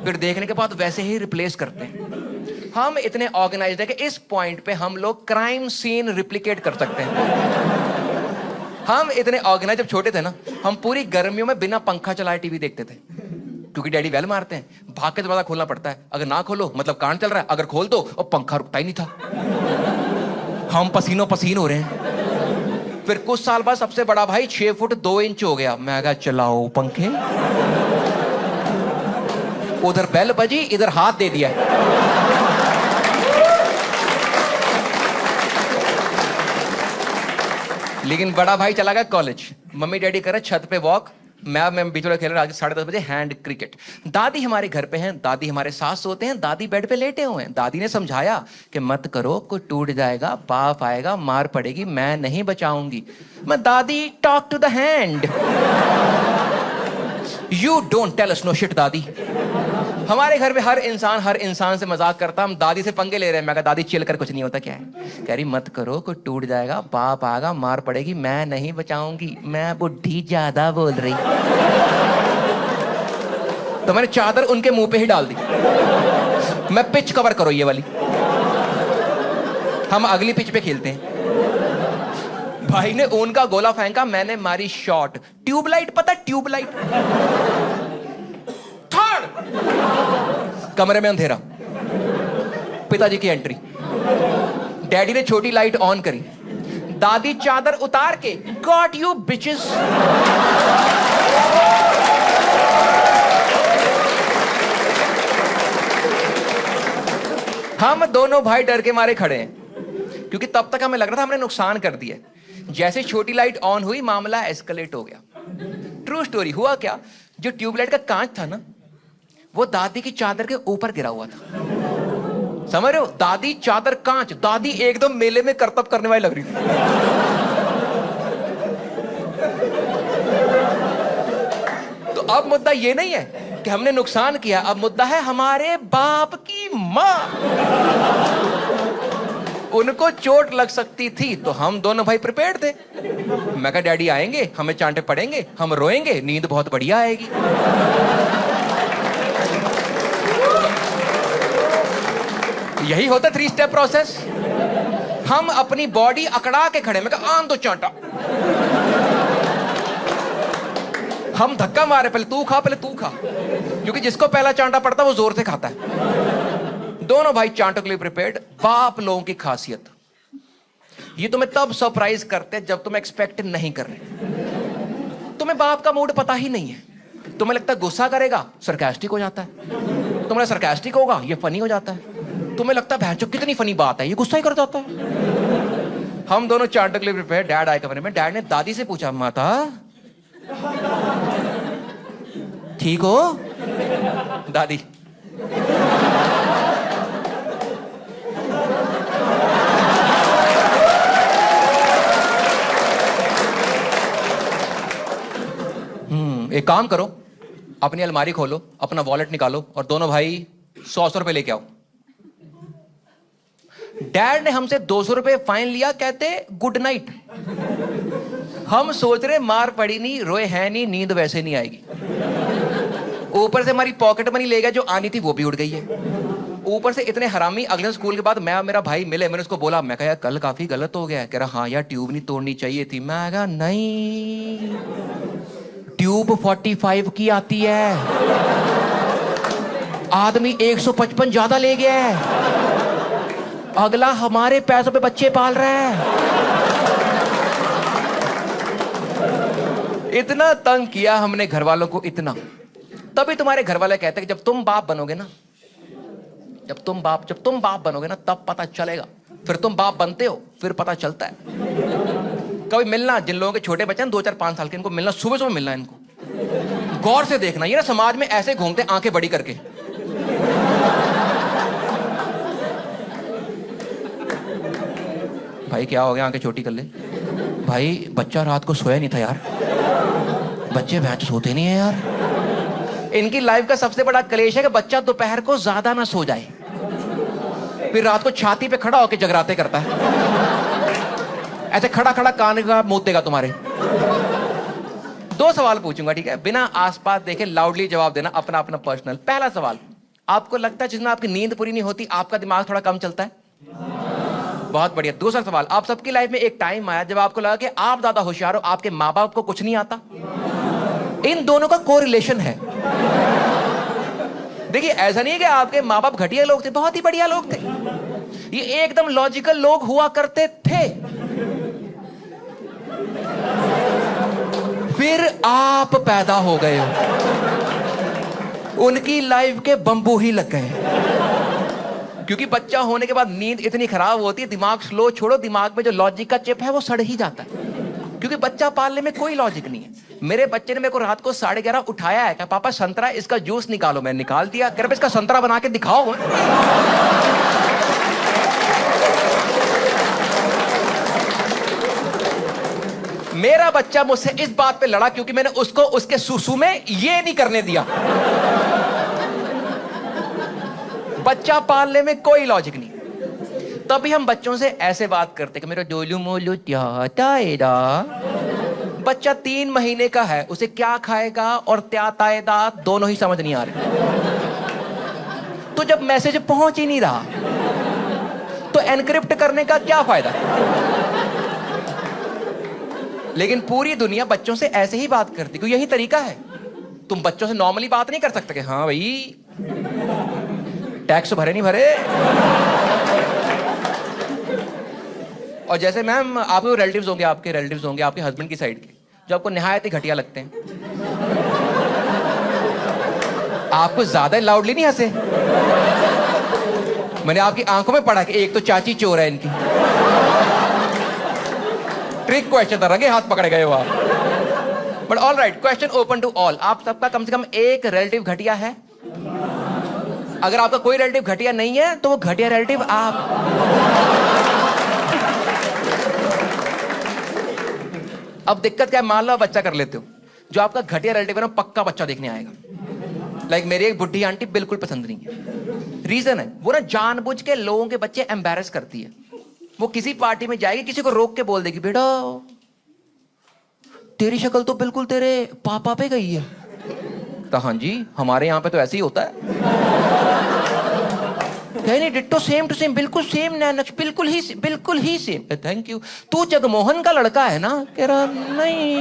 फिर देखने के बाद वैसे ही रिप्लेस करते हैं। हम इतने ऑर्गेनाइज्ड है कि इस पॉइंट पे हम लोग क्राइम सीन रिप्लिकेट कर सकते हैं। हम इतने ऑर्गेनाइज, जब छोटे थे ना, हम पूरी गर्मियों में बिना पंखा चलाए टीवी देखते थे, क्योंकि डैडी बेल मारते हैं, भाग के दरवाजा खोलना पड़ता है। अगर ना खोलो मतलब कांड चल रहा है, अगर खोल दो और पंखा रुकता ही नहीं था। हम पसीनों पसीन हो रहे हैं। फिर कुछ साल बाद सबसे बड़ा भाई 6 फुट 2 इंच हो गया। मैं कहा चलाओ पंखे। उधर बेल बजी, इधर हाथ दे दिया। लेकिन बड़ा भाई चला गया कॉलेज, मम्मी डैडी कर रहे छत पे वॉक, मैं बीच में खेल रहा। 10:30 बजे हैंड क्रिकेट। दादी हमारे घर पे हैं, दादी हमारे साथ सोते हैं, दादी बेड पे लेटे हुए हैं। दादी ने समझाया कि मत करो, कोई टूट जाएगा, बाप आएगा, मार पड़ेगी, मैं नहीं बचाऊंगी। मैं दादी talk to the hand, you don't tell us no shit दादी। हमारे घर में हर इंसान से मजाक करता, हम दादी से पंगे ले रहे हैं। मैं कहा दादी चिल कर, कुछ नहीं होता। क्या है? कह रही मत करो, कोई टूट जाएगा, बाप आएगा, मार पड़ेगी, मैं नहीं बचाऊंगी। मैं बुढ़ी ज्यादा बोल रही, तो मैंने चादर उनके मुंह पे ही डाल दी। मैं पिच कवर करो ये वाली, हम अगली पिच पे खेलते हैं। भाई ने ऊन का गोला फेंका, मैंने मारी शॉट। ट्यूबलाइट, पता ट्यूबलाइट, कमरे में अंधेरा, पिताजी की एंट्री। डैडी ने छोटी लाइट ऑन करी, दादी चादर उतार के गॉट यू बिचेस। हम दोनों भाई डर के मारे खड़े हैं, क्योंकि तब तक हमें लग रहा था हमने नुकसान कर दिया। जैसे छोटी लाइट ऑन हुई मामला एस्केलेट हो गया। True story. हुआ क्या, जो ट्यूबलाइट का कांच था ना, वो दादी की चादर के ऊपर गिरा हुआ था। समझ रहे हो? दादी चादर कांच, दादी एकदम मेले में करतब करने वाली लग रही थी। तो अब मुद्दा ये नहीं है कि हमने नुकसान किया, अब मुद्दा है हमारे बाप की मां, उनको चोट लग सकती थी। तो हम दोनों भाई प्रिपेयर्ड थे। मैं कहा डैडी आएंगे, हमें चांटे पड़ेंगे, हम रोएंगे, नींद बहुत बढ़िया आएगी। यही होता 3 स्टेप प्रोसेस। हम अपनी बॉडी अकड़ा के खड़े, मैं कहा आन दो चांटा। हम धक्का मारे, पहले तू खा, पहले तू खा, क्योंकि जिसको पहला चांटा पड़ता है वो जोर से खाता है। दोनों भाई चांटों के लिए प्रिपेयर्ड। बाप लोगों की खासियत, ये तुम्हें तब सरप्राइज करते हैं जब तुम एक्सपेक्ट नहीं कर रहे। तुम्हें बाप का मूड पता ही नहीं है। तुम्हें लगता है गुस्सा करेगा, सरकास्टिक हो जाता है। तुम्हें सरकास्टिक होगा, ये फनी हो जाता है। तुम्हें लगता है भैंचो कितनी फनी बात है, ये गुस्सा ही कर जाता है। हम दोनों चांटों के लिए प्रिपेयर। डैड आए कमरे में। डैड ने दादी से पूछा, माता ठीक हो? दादी एक काम करो, अपनी अलमारी खोलो, अपना वॉलेट निकालो और दोनों भाई 100 रुपए लेके आओ। डैड ने हमसे 200 रुपए फाइन लिया, कहते गुड नाइट। हम सोच रहे मार पड़ी नहीं, रोए हैं नहीं, नींद वैसे नहीं आएगी। ऊपर से हमारी पॉकेट मनी ले गया, जो आनी थी वो भी उड़ गई है। ऊपर से इतने हरामी, अगले स्कूल के बाद मैं और मेरा भाई मिले, मैंने उसको बोला, मैं कहा कल काफी गलत हो गया। कह रहा हाँ यार, ट्यूब नहीं तोड़नी चाहिए थी। मैं कहा नहीं, ट्यूब 45 की आती है, आदमी 155 ज्यादा ले गया है, अगला हमारे पैसों पे बच्चे पाल रहा है। इतना तंग किया हमने घर वालों को, इतना। तभी तुम्हारे घर वाले कहते हैं कि जब तुम बाप बनोगे ना, जब तुम बाप बनोगे ना, तब पता चलेगा। फिर तुम बाप बनते हो, फिर पता चलता है। कभी मिलना, जिन लोगों के छोटे बच्चे हैं 2, 4, 5 साल के, इनको मिलना, सुबह सुबह मिलना इनको, गौर से देखना। ये ना समाज में ऐसे घूमते आंखें बड़ी करके। भाई क्या हो गया, आंखें छोटी कर ले। भाई बच्चा रात को सोया नहीं था यार, बच्चे भैंस सोते नहीं है यार। इनकी लाइफ का सबसे बड़ा क्लेश है कि बच्चा दोपहर को ज्यादा ना सो जाए, फिर रात को छाती पे खड़ा होकर जगराते करता है, ऐसे खड़ा खड़ा कान का मुंह देगा तुम्हारे। 2 सवाल पूछूंगा, ठीक है, बिना आसपास देखे लाउडली जवाब देना, अपना अपना पर्सनल। पहला सवाल, आपको लगता है जिसमें आपकी नींद पूरी नहीं होती आपका दिमाग थोड़ा कम चलता है? बहुत बढ़िया। दूसरा सवाल, आप सबकी लाइफ में एक टाइम आया जब आपको लगा कि आप ज्यादा होशियार हो, आपके माँ बाप को कुछ नहीं आता? इन दोनों का कोरिलेशन है। देखिए, ऐसा नहीं है कि आपके माँ बाप घटिया लोग थे, बहुत ही बढ़िया लोग थे, ये एकदम लॉजिकल लोग हुआ करते थे। फिर आप पैदा हो गए हो, उनकी लाइफ के बंबू ही लग गए, क्योंकि बच्चा होने के बाद नींद इतनी खराब होती है, दिमाग स्लो छोड़ो, दिमाग में जो लॉजिक का चिप है वो सड़ ही जाता है, क्योंकि बच्चा पालने में कोई लॉजिक नहीं है। मेरे बच्चे ने मेरे को रात को 11:30 उठाया है, क्या पापा संतरा, इसका जूस निकालो। मैं निकाल दिया। कह रहा इसका संतरा बना के दिखाओ। मेरा बच्चा मुझसे इस बात पे लड़ा क्योंकि मैंने उसको उसके सुसु में ये नहीं करने दिया। बच्चा पालने में कोई लॉजिक नहीं। तभी हम बच्चों से ऐसे बात करते कि मेरा डोलू मोलू त्यादा। बच्चा 3 महीने का है, उसे क्या खाएगा और क्या ताएदा दोनों ही समझ नहीं आ रहे। तो जब मैसेज पहुंच ही नहीं रहा तो एनक्रिप्ट करने का क्या फायदा? लेकिन पूरी दुनिया बच्चों से ऐसे ही बात करती, क्योंकि यही तरीका है। तुम बच्चों से नॉर्मली बात नहीं कर सकते कि हाँ भाई टैक्स भरे नहीं भरे। और जैसे मैम, आपके रिलेटिव्स होंगे, आपके हस्बैंड की साइड के, जो आपको निहायत ही घटिया लगते हैं। आपको ज्यादा लाउडली नहीं हंसे, मैंने आपकी आंखों में पढ़ा कि एक तो चाची चोर है इनकी। ट्रिक क्वेश्चन था, रंगे हाथ पकड़े गए हो आप। But all right, question open to all. आप सबका कम से कम एक रिलेटिव घटिया है। अगर आपका कोई रिलेटिव घटिया नहीं है तो वो घटिया रिलेटिव आप। अब दिक्कत क्या है, मान लो आप बच्चा कर लेते हो, जो आपका घटिया रिलेटिव है ना, पक्का बच्चा देखने आएगा। लाइक मेरी एक बुढ़ी आंटी बिल्कुल पसंद नहीं है। रीजन है, वो ना जानबूझ के लोगों के बच्चे एम्बैरेस करती है। वो किसी पार्टी में जाएगी, किसी को रोक के बोल देगी, बेटा तेरी शक्ल तो बिल्कुल तेरे पापा पे गई है। तो हाँ जी, हमारे यहाँ पे तो ऐसे ही होता है। नहीं, डिट्टो सेम टू सेम, बिल्कुल सेम नैनक्स, बिल्कुल ही सेम। Thank you. तू जगमोहन का लड़का है ना? कह रहा नहीं।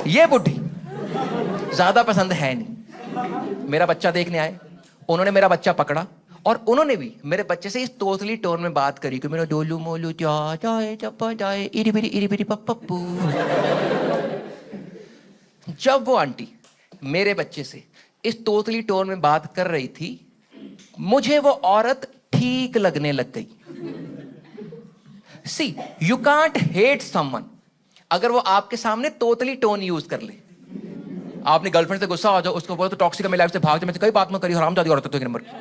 ये बुढ़ी ज्यादा पसंद है नहीं। मेरा बच्चा देखने आए, उन्होंने मेरा बच्चा पकड़ा और उन्होंने भी मेरे बच्चे से इस तोतली टोन में बात करी कि मेरा डोलू मोलू जाए चप्पा जाए इरी बिरी पप्पू। जब वो आंटी मेरे बच्चे से इस तोतली टोन में बात कर रही थी, मुझे वो औरत ठीक लगने लग गई। सी, यू कांट हेट समवन अगर वो आपके सामने तोतली टोन यूज कर ले। आपने गर्लफ्रेंड से गुस्सा हो जाओ, उसको बोलो तो टॉक्सिक मेरी लाइफ से भाग जा, मैं कई बात में करी, हरामजादी औरत है तो एक नंबर की।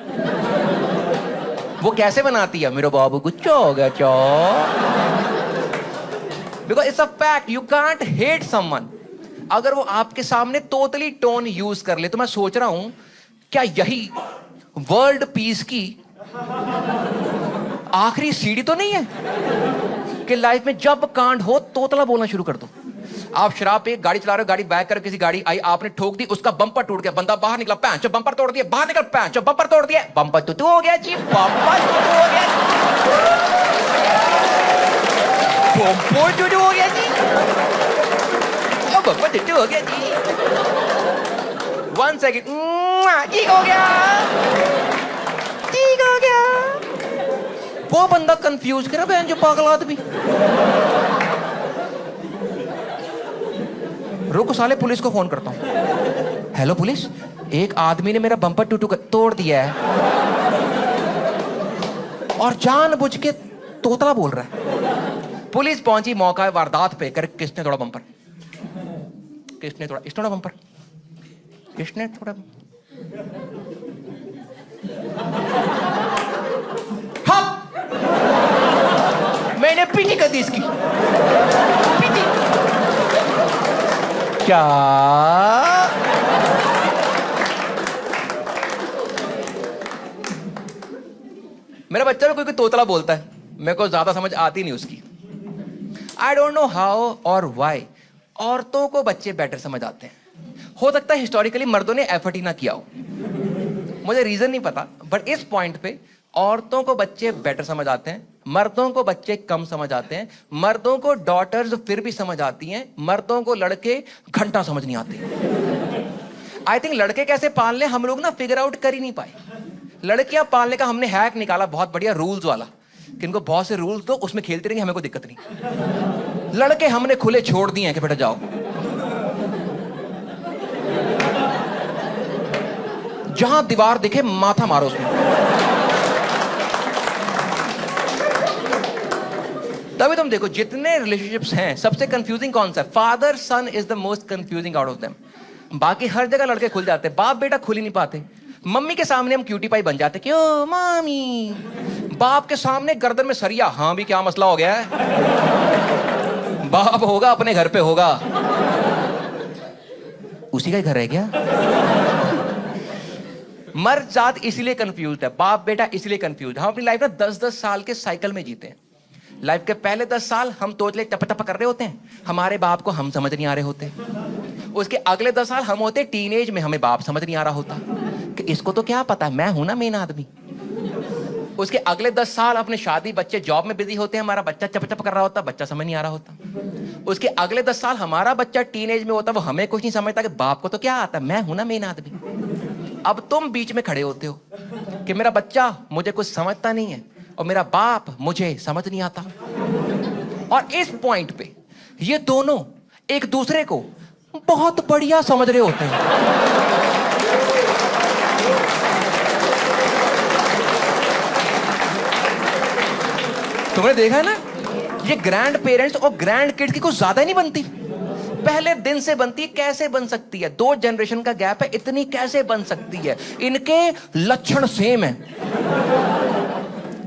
वो कैसे बनाती है, मेरा बाबू गुस्सा हो गया चौ। Because it's a fact, you can't hate someone. अगर वो आपके सामने तोतली टोन यूज कर ले, तो मैं सोच रहा हूं क्या यही वर्ल्ड पीस की आखिरी सीढ़ी तो नहीं है कि लाइफ में जब कांड हो तोतला बोलना शुरू कर दो। आप शराब पे गाड़ी चला रहे हो, गाड़ी बैक कर किसी गाड़ी आई, आपने ठोक दी, उसका बम्पर टूट गया, बंदा बाहर निकला, पैंचो बम्पर तोड़ दिया, बाहर निकल पैंचो बम्पर तोड़ दिया, बम्पर तो हो गया जी, बम्पर तो हो गया, बम्पर तो हो गया जी, बम्पर तो हो गया जी। 1 सेकंड, ठीक हो गया, ठीक हो गया। वो बंदा कंफ्यूज कर रहा है जो पागल आदमी। रुको साले, पुलिस को फोन करता हूं। हेलो पुलिस, एक आदमी ने मेरा बम्पर टूटू तोड़ दिया है और जानबूझ के तोतला बोल रहा है। पुलिस पहुंची मौका है वारदात पे, कर किसने तोड़ा बम्पर, किसने तोड़ा, इस तोड़ा बम्पर, किसने तोड़ा, हाँ मैंने पीटी कर दी इसकी, पीटी। क्या मेरा बच्चा भी कोई तोतला बोलता है, मेरे को ज्यादा समझ आती नहीं उसकी। आई डोंट नो हाउ और व्हाई औरतों को बच्चे बेटर समझ आते हैं। हो सकता है हिस्टोरिकली मर्दों ने एफर्ट ही ना किया हो, मुझे रीजन नहीं पता, बट इस पॉइंट पे औरतों को बच्चे बेटर समझ आते हैं, मर्दों को बच्चे कम समझ आते हैं। मर्दों को डॉटर्स फिर भी समझ आती हैं, मर्दों को लड़के घंटा समझ नहीं आते। आई थिंक लड़के कैसे पालने हम लोग ना फिगर आउट कर ही नहीं पाए। लड़कियां पालने का हमने हैक निकाला बहुत बढ़िया, रूल्स वाला, कि इनको बहुत से रूल्स दो, उसमें खेलते रहेंगे, हमें कोई दिक्कत नहीं। लड़के हमने खुले छोड़ दिए हैं कि बेटा जाओ, जहां दीवार दिखे माथा मारो उसमें। तभी तुम देखो जितने रिलेशनशिप्स हैं सबसे कंफ्यूजिंग कौन सा है? Father son is the most confusing out of them. बाकी हर जगह लड़के खुल जाते, बाप बेटा खुल ही नहीं पाते। मम्मी के सामने हम क्यूटी पाई बन जाते, क्यों मामी। बाप के सामने गर्दन में सरिया, हाँ भी क्या मसला हो गया है। बाप होगा अपने घर पे होगा, उसी का ही घर है क्या। मर्द जात इसीलिए कंफ्यूज है, बाप बेटा इसलिए कंफ्यूज। हम अपनी लाइफ में 10-10 साल के साइकिल में जीते हैं। लाइफ के पहले 10 साल हम तोतले टप टप कर रहे होते हैं, हमारे बाप को हम समझ नहीं आ रहे होते। उसके अगले 10 साल हम होते टीनेज में, हमें बाप समझ नहीं आ रहा होता कि इसको तो क्या पता है, मैं हूं ना मेन आदमी। उसके अगले 10 साल अपने शादी बच्चे जॉब में बिजी होते हैं, हमारा बच्चा चप चप कर रहा होता, बच्चा समझ नहीं आ रहा होता। उसके अगले 10 साल हमारा बच्चा टीनेज में होता, वो हमें कुछ नहीं समझता कि बाप को तो क्या आता है, मैं हूं ना मेन आदमी। अब तुम बीच में खड़े होते हो कि मेरा बच्चा मुझे कुछ समझता नहीं है और मेरा बाप मुझे समझ नहीं आता। और इस पॉइंट पे ये दोनों एक दूसरे को बहुत बढ़िया समझ रहे होते हैं। तुमने देखा है ना, ये ग्रैंड पेरेंट्स और ग्रैंड किड्स की कुछ ज्यादा नहीं बनती, पहले दिन से बनती है। कैसे बन सकती है? 2 जनरेशन का गैप है, इतनी कैसे बन सकती है? इनके लक्षण सेम है,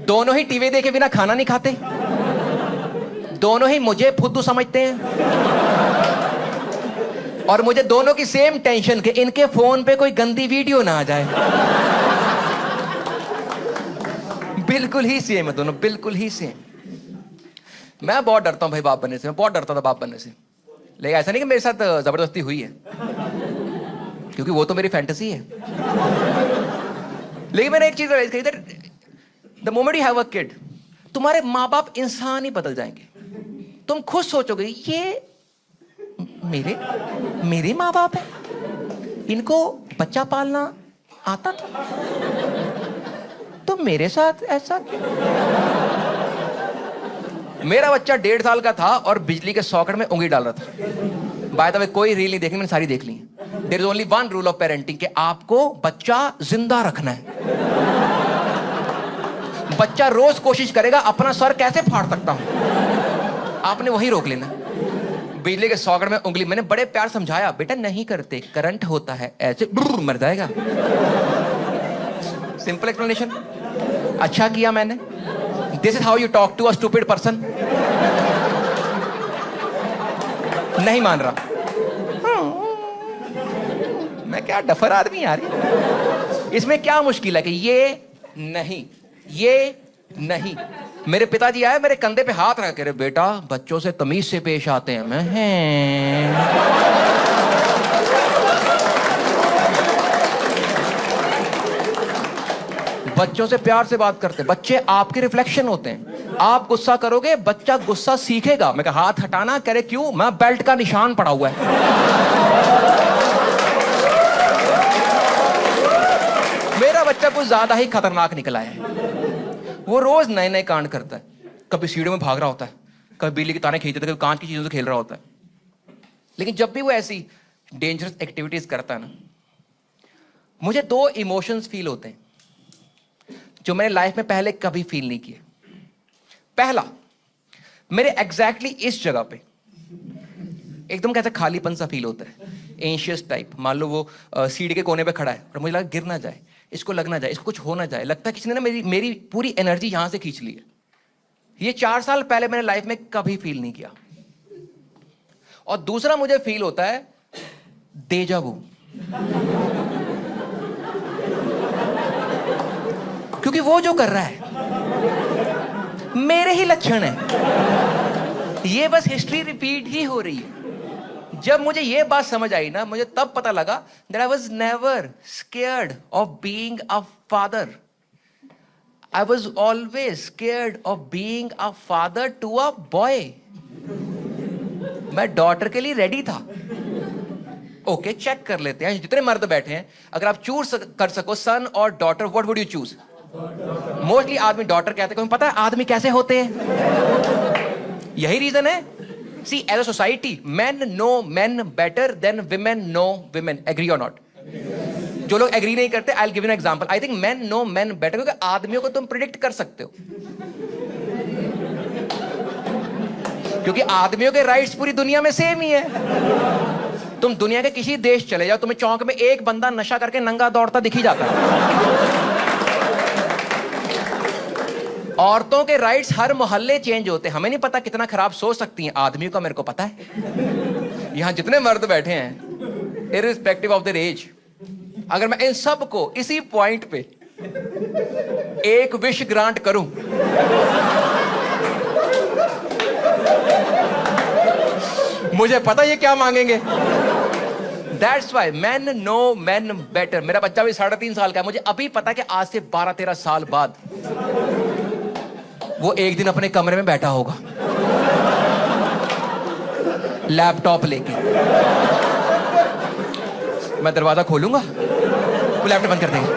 दोनों ही टीवी देखे बिना खाना नहीं खाते, दोनों ही मुझे फुद्दू समझते हैं, और मुझे दोनों की सेम टेंशन कि इनके फोन पे कोई गंदी वीडियो ना आ जाए। बिल्कुल ही सेम है दोनों, बिल्कुल ही सेम। मैं बहुत डरता हूं भाई बाप बनने से, मैं बहुत डरता था बाप बनने से, लेकिन ऐसा नहीं कि मेरे साथ जबरदस्ती हुई है, क्योंकि वो तो मेरी फैंटेसी है। लेकिन मैंने एक चीज रियलाइज करी, the moment you have a kid, तुम्हारे माँ बाप इंसान ही बदल जाएंगे। तुम खुद सोचोगे ये मेरे माँ बाप है, इनको बच्चा पालना आता था, तो मेरे साथ ऐसा क्यों? मेरा बच्चा 1.5 साल का था और बिजली के सॉकेट में उंगली डाल रहा था। बाय द वे कोई रील नहीं देखनी, मैंने सारी देख ली। There is only one rule of parenting कि आपको बच्चा जिंदा रखना है। बच्चा रोज कोशिश करेगा अपना सर कैसे फाड़ सकता हूं, आपने वही रोक लेना। बिजली के सॉकेट में उंगली, मैंने बड़े प्यार समझाया, बेटा नहीं करते, करंट होता है, ऐसे मर जाएगा। सिंपल एक्सप्लेनेशन, अच्छा किया मैंने। This is how you talk to a stupid person. नहीं मान रहा। मैं क्या डफर आदमी यार, इसमें क्या मुश्किल है कि ये नहीं। मेरे पिताजी आए, मेरे कंधे पे हाथ रख के, बेटा बच्चों से तमीज से पेश आते हैं। मैं बच्चों से प्यार से बात करते। बच्चे आपके रिफ्लेक्शन होते हैं। आप गुस्सा करोगे, बच्चा गुस्सा सीखेगा। मैं कहा हाथ हटाना, कह रहे क्यों? मैं बेल्ट का निशान पड़ा हुआ है। मेरा बच्चा कुछ ज्यादा ही खतरनाक निकला है। वो रोज नए नए कांड करता है। कभी सीढ़ियों में भाग रहा होता है, कभी बिजली के तारे खींचता है, कभी कांच की चीजों से खेल रहा होता है। लेकिन जब भी वो ऐसी डेंजरस एक्टिविटीज करता है ना, मुझे दो इमोशंस फील होते हैं जो मैंने लाइफ में पहले कभी फील नहीं किए। पहला, मेरे एग्जैक्टली इस जगह पे एकदम कैसे खालीपन सा फील होता है, एंशियस टाइप। मान लो वो सीढ़ी के कोने पे खड़ा है और मुझे लगा गिर ना जाए, इसको लग ना जाए, इसको कुछ हो ना जाए। लगता है किसी ने ना मेरी पूरी एनर्जी यहां से खींच ली है। ये 4 साल पहले मैंने लाइफ में कभी फील नहीं किया। और दूसरा मुझे फील होता है डेजा वू, क्योंकि वो जो कर रहा है मेरे ही लक्षण है। ये बस हिस्ट्री रिपीट ही हो रही है। जब मुझे ये बात समझ आई ना, मुझे तब पता लगा that I was never scared of being a father. I was always scared of being a father to a boy. मैं डॉटर के लिए रेडी था। ओके, चेक कर लेते हैं जितने मर्द बैठे हैं, अगर आप चूज कर सको सन और daughter, what would you choose? Mostly आदमी डॉटर कहते हैं। पता है आदमी कैसे होते हैं? यही रीजन है। See, as a society, men know men better than women know women. Agree or not? जो लोग एग्री नहीं करते, I'll give you an example. I think men know men better, क्योंकि आदमियों को तुम प्रिडिक्ट कर सकते हो, क्योंकि आदमियों के राइट्स पूरी दुनिया में सेम ही है। तुम दुनिया के किसी देश चले जाओ, तुम्हें चौक में एक बंदा नशा करके नंगा दौड़ता दिख ही जाता है। औरतों के राइट्स हर मोहल्ले चेंज होते हैं। हमें नहीं पता कितना खराब सोच सकती हैं, आदमियों का मेरे को पता है। यहां जितने मर्द बैठे हैं, इररिस्पेक्टिव ऑफ देयर एज, अगर मैं इन सब को इसी पॉइंट पे एक विश ग्रांट करूं, मुझे पता ये क्या मांगेंगे। That's why men know men better. मेरा बच्चा भी 3.5 साल का है। मुझे अभी पता है कि आज से 12-13 साल बाद वो एक दिन अपने कमरे में बैठा होगा लैपटॉप लेके। मैं दरवाजा खोलूंगा, वो लैपटॉप बंद कर देगा।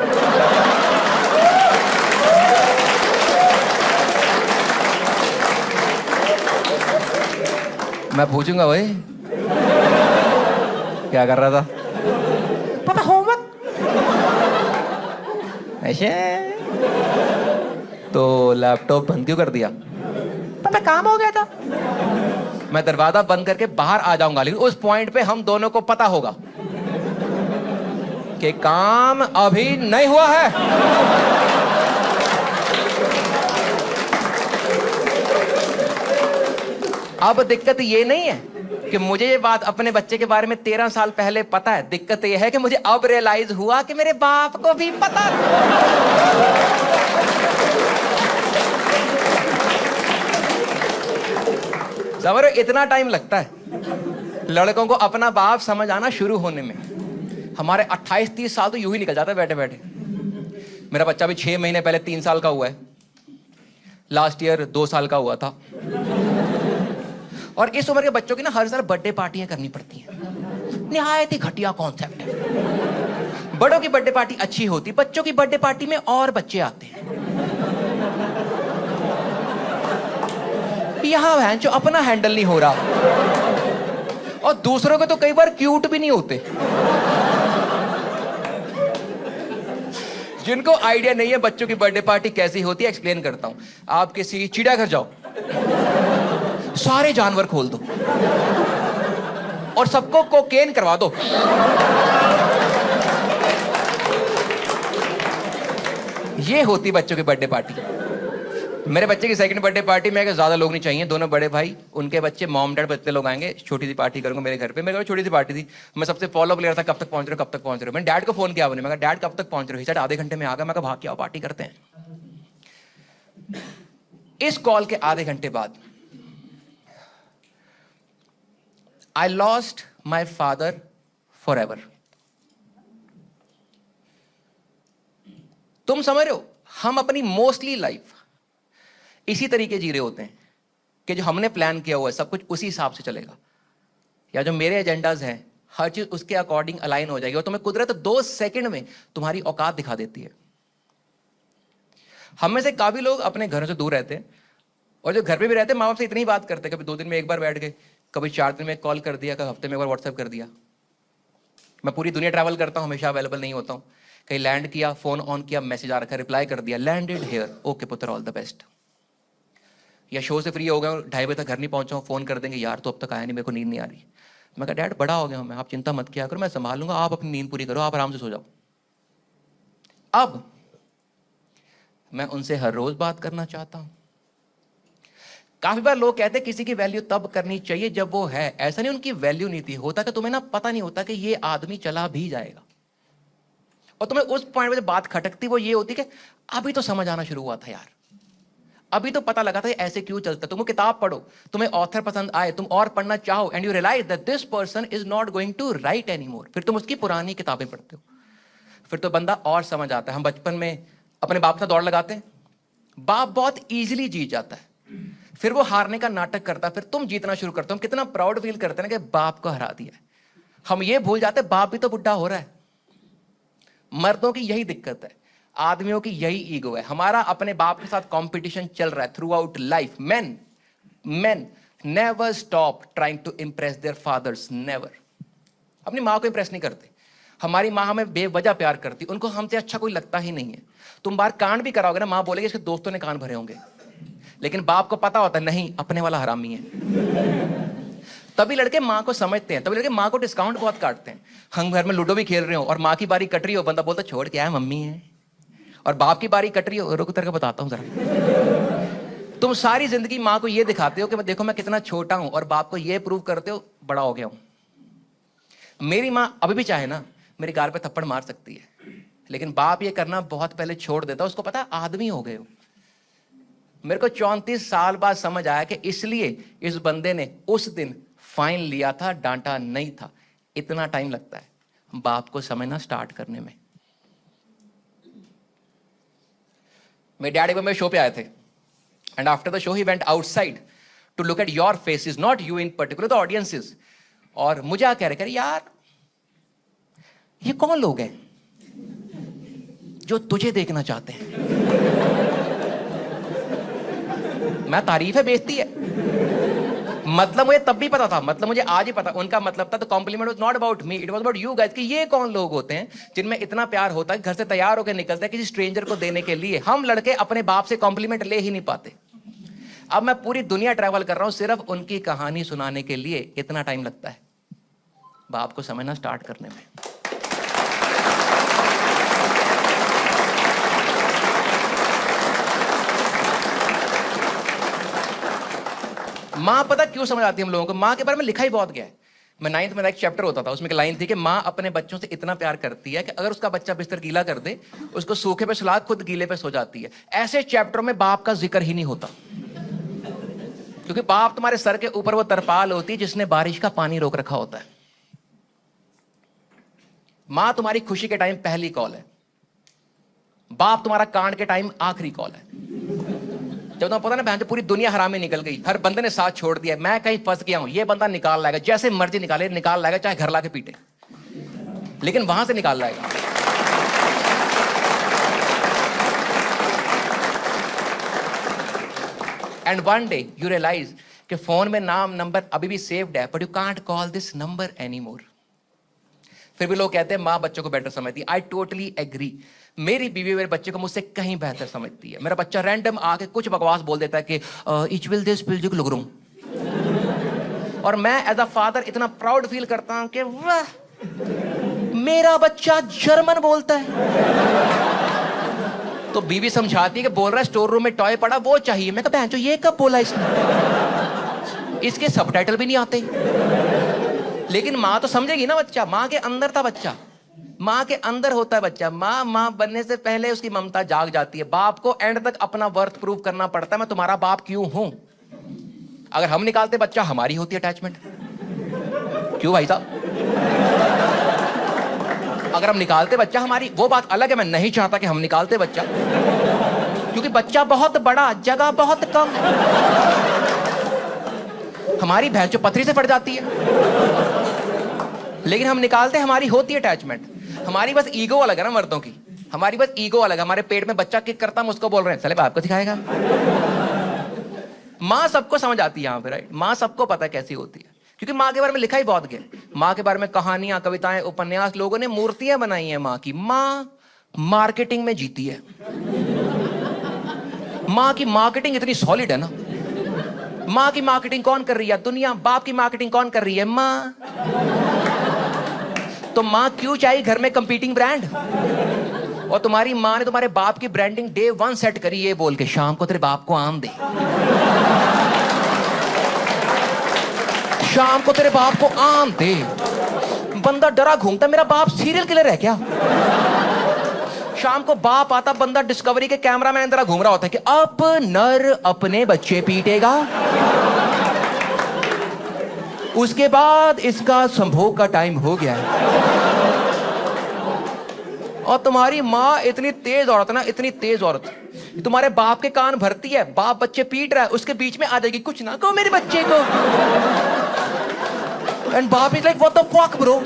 मैं पूछूंगा, भाई क्या कर रहा था? पापा होमवर्क। ऐसे तो लैपटॉप बंद क्यों कर दिया? पापा काम हो गया था। मैं दरवाजा बंद करके बाहर आ जाऊंगा, लेकिन उस पॉइंट पे हम दोनों को पता होगा कि काम अभी नहीं हुआ है। अब दिक्कत ये नहीं है कि मुझे ये बात अपने बच्चे के बारे में 13 साल पहले पता है। दिक्कत ये है कि मुझे अब रियलाइज हुआ कि मेरे बाप को भी पता था। समझो, इतना टाइम लगता है लड़कों को अपना बाप समझ आना शुरू होने में। हमारे 28-30 साल तो यूं ही निकल जाता है बैठे बैठे। मेरा बच्चा भी 6 महीने पहले 3 साल का हुआ है। लास्ट ईयर 2 साल का हुआ था। और इस उम्र के बच्चों की ना हर साल बर्थडे पार्टियां करनी पड़ती हैं। निहायत ही घटिया कॉन्सेप्ट है। बड़ों की बर्थडे पार्टी अच्छी होती, बच्चों की बर्थडे पार्टी में और बच्चे आते हैं। यहां बहन जो अपना हैंडल नहीं हो रहा, और दूसरों के तो कई बार क्यूट भी नहीं होते। जिनको आइडिया नहीं है बच्चों की बर्थडे पार्टी कैसी होती है, एक्सप्लेन करता हूं। आप किसी चिड़ियाघर जाओ, सारे जानवर खोल दो और सबको कोकेन करवा दो। ये होती बच्चों की बर्थडे पार्टी। मेरे बच्चे की सेकंड बर्थडे पार्टी में ज्यादा लोग नहीं चाहिए, दोनों बड़े भाई, उनके बच्चे, मॉम डैड, बच्चे लोग आएंगे, छोटी सी पार्टी करूंगा मेरे घर पे। मेरे घर छोटी सी पार्टी थी, मैं सबसे फॉलो अप ले रहा था, कब तक पहुंच रहे हो, कब तक पहुंच रहे हो। मैंने डैड को फोन किया, मैंने कहा डैड कब तक पहुंच रहे हो, शायद आधे घंटे में आ गया। मैं कहा भाग के आओ, पार्टी करते हैं। इस कॉल के आधे घंटे बाद I lost my father for ever. तुम समझ रहे हो, हम अपनी मोस्टली लाइफ इसी तरीके जी रहे होते हैं कि जो हमने प्लान किया हुआ है सब कुछ उसी हिसाब से चलेगा, या जो मेरे एजेंडाज हैं हर चीज उसके अकॉर्डिंग अलाइन हो जाएगी, और तुम्हें कुदरत 2 सेकंड में तुम्हारी औकात दिखा देती है। हम में से काफी लोग अपने घरों से दूर रहते हैं, और जो घर पे भी रहते हैं माँ बाप से इतनी बात करते हैं, कभी 2 दिन में एक बार बैठ गए, कभी 4 दिन में एक कॉल कर दिया, कभी हफ्ते में एक बार व्हाट्सएप कर दिया। मैं पूरी दुनिया ट्रैवल करता हूँ, हमेशा अवेलेबल नहीं होता हूँ। कहीं लैंड किया, फोन ऑन किया, मैसेज आ रखा, रिप्लाई कर दिया, लैंडेड हियर, ओके पुत्र ऑल द बेस्ट। या शो से फ्री हो गया, 2:30 बजे तक घर नहीं पहुंचा हूँ, फोन कर देंगे, यार तो अब तक आया नहीं, मेरे को नींद नहीं आ रही। मैं कहा डैड बड़ा हो गया हूं मैं, आप चिंता मत किया करो, मैं संभाल लूंगा, आप अपनी नींद पूरी करो, आप आराम से सो जाओ। अब मैं उनसे हर रोज बात करना चाहता हूं। काफी बार लोग कहते हैं किसी की वैल्यू तब करनी चाहिए जब वो है, ऐसा नहीं उनकी वैल्यू नहीं थी, होता कि तुम्हें ना पता नहीं होता कि ये आदमी चला भी जाएगा, और तुम्हें उस पॉइंट में बात खटकती वो ये होती कि अभी तो समझ आना शुरू हुआ था यार, अभी तो पता लगा था ऐसे क्यों चलता। तुम किताब पढ़ो, तुम्हें ऑथर पसंद आए, तुम और पढ़ना चाहो, and you realize that this person is not going to write any more, फिर तुम उसकी पुरानी किताबें पढ़ते हो, फिर तो बंदा और समझ आता है। हम बचपन में अपने बाप से दौड़ लगाते हैं, बाप बहुत ईजिली जीत जाता है, फिर वो हारने का नाटक करता है, फिर तुम जीतना शुरू करते हो, हम कितना प्राउड फील करते हैं कि बाप को हरा दिया। हम ये भूल जाते हैं बाप भी तो बुढ़ा हो रहा है। मर्दों की यही दिक्कत है, आदमियों की यही ईगो है, हमारा अपने बाप के साथ कंपटीशन चल रहा है through out life. men never stop trying to impress their fathers, never। अपनी माँ को इंप्रेस नहीं करते, हमारी माँ हमें बेवजह प्यार करती, उनको हमसे अच्छा कोई लगता ही नहीं है। तुम बाहर कांड भी कराओगे ना, माँ बोलेगी इसके दोस्तों ने कान भरे होंगे, लेकिन बाप को पता होता है नहीं अपने वाला हरामी है। तभी लड़के माँ को समझते हैं, तभी लड़के माँ को डिस्काउंट बहुत काटते हैं। हम घर में लूडो भी खेल रहे हो और माँ की बारी कट रही हो, बंदा बोलता छोड़ क्या है मम्मी है, और बाप की बारी कट रही हो, रुक करके बताता हूँ जरा। तुम सारी जिंदगी माँ को ये दिखाते हो कि देखो मैं कितना छोटा हूं, और बाप को ये प्रूव करते हो बड़ा हो गया हूं। मेरी माँ अभी भी चाहे ना मेरी गाल पे थप्पड़ मार सकती है, लेकिन बाप ये करना बहुत पहले छोड़ देता, उसको पता है आदमी हो गए हो। मेरे को 34 साल बाद समझ आया कि इसलिए इस बंदे ने उस दिन फाइन लिया था, डांटा नहीं था। इतना टाइम लगता है बाप को समझना स्टार्ट करने में। मेरे डैडी को मेरे शो पे आए थे, and after the show he went outside to look at your faces, not you in particular, the audiences. और मुझे क्या कह रहे यार ये कौन लोग हैं जो तुझे देखना चाहते हैं। मैं तारीफ है बेइज्जती है। मतलब मुझे तब भी पता था, मतलब मुझे आज ही पता, उनका मतलब था, तो compliment was not about me, it was about you guys, कि ये कौन लोग होते हैं जिनमें इतना प्यार होता है, घर से तैयार होकर निकलते हैं किसी स्ट्रेंजर को देने के लिए। हम लड़के अपने बाप से कॉम्प्लीमेंट ले ही नहीं पाते। अब मैं पूरी दुनिया ट्रैवल कर रहा हूं सिर्फ उनकी कहानी सुनाने के लिए, इतना टाइम लगता है बाप को समझना स्टार्ट करने में। माँ पता क्यों समझ आती है हम लोगों को, माँ के बारे में लिखा ही बहुत गया है। मैं 9th में एक चैप्टर होता था, उसमें एक लाइन थी कि माँ अपने बच्चों से इतना प्यार करती है कि अगर उसका बच्चा बिस्तर गीला कर दे, उसको सूखे पे सुला, खुद गीले पे सो जाती है। ऐसे चैप्टरों में बाप का जिक्र ही नहीं होता, क्योंकि बाप तुम्हारे सर के ऊपर वो तरपाल होती है जिसने बारिश का पानी रोक रखा होता है। माँ तुम्हारी खुशी के टाइम पहली कॉल है, बाप तुम्हारा कांड के टाइम आखिरी कॉल है। जब तुम्हें पता ना बहन पूरी दुनिया हरामी निकल गई, हर बंदे ने साथ छोड़ दिया, मैं कहीं फंस गया हूं, ये बंदा निकाल लाएगा, जैसे मर्जी निकाल लाएगा, चाहे घर लाके पीटे, लेकिन वहां से निकाल लाएगा। And one day you realize कि फोन में नाम नंबर अभी भी सेव्ड है, but you can't call this number any more. फिर भी लोग कहते हैं माँ बच्चों को बेटर समझती है। I totally agree. मेरी बीवी मेरे बच्चे को मुझसे कहीं बेहतर समझती है। मेरा बच्चा रैंडम आके कुछ बकवास बोल देता है कि इच विल दिस पिलजुक लुगरूं, और मैं एज अ फादर इतना प्राउड फील करता हूं कि वाह मेरा बच्चा जर्मन बोलता है। तो बीवी समझाती है कि बोल रहा है स्टोर रूम में टॉय पड़ा वो चाहिए। मैं कहा बहन ये कब बोला इसने? इसके सबटाइटल भी नहीं आते। लेकिन माँ तो समझेगी ना बच्चा, माँ के अंदर था बच्चा, माँ के अंदर होता है बच्चा। माँ बनने से पहले उसकी ममता जाग जाती है। बाप को एंड तक अपना वर्थ प्रूव करना पड़ता है, मैं तुम्हारा बाप क्यों हूं। अगर हम निकालते बच्चा, हमारी होती अटैचमेंट। क्यों भाई साहब? अगर हम निकालते बच्चा हमारी, वो बात अलग है, मैं नहीं चाहता कि हम निकालते बच्चा, क्योंकि बच्चा बहुत बड़ा, जगह बहुत कम, हमारी भैंस जो पथरी से फट जाती है। लेकिन हम निकालते, हमारी होती है अटैचमेंट। हमारी बस ईगो अलग है ना मर्दों की, हमारी बस ईगो अलग है। हमारे पेट में बच्चा किक करता, हम उसको बोल रहे हैं चले बाप को सिखाएगा। माँ सबको समझ आती है यहाँ पे, राइट? माँ सबको पता है कैसी होती है, क्योंकि माँ के बारे में लिखा ही बहुत गया। माँ के बारे में कहानियां, कविताएं, उपन्यास, लोगों ने मूर्तियां बनाई हैं माँ की। माँ मार्केटिंग में जीती है। माँ की मार्केटिंग इतनी सॉलिड है ना। माँ की मार्केटिंग कौन कर रही है? दुनिया। बाप की मार्केटिंग कौन कर रही है? माँ। तो माँ क्यों चाहिए घर में कंपीटिंग ब्रांड? और तुम्हारी माँ ने तुम्हारे बाप की ब्रांडिंग डे 1 सेट करी, ये बोल के शाम को तेरे बाप को आम दे, शाम को तेरे बाप को आम दे। बंदा डरा घूमता, मेरा बाप सीरियल किलर है क्या? शाम को बाप आता, बंदा डिस्कवरी के कैमरामैन तरह घूम रहा होता है कि अब नर अपने बच्चे पीटेगा, उसके बाद इसका संभोग का टाइम हो गया है। और तुम्हारी माँ इतनी तेज औरत है ना, इतनी तेज औरत, तुम्हारे बाप के कान भरती है। बाप बच्चे पीट रहा है, उसके बीच में आ जाएगी, कुछ ना कहो मेरे बच्चे को। एंड बाप is like what the fuck bro,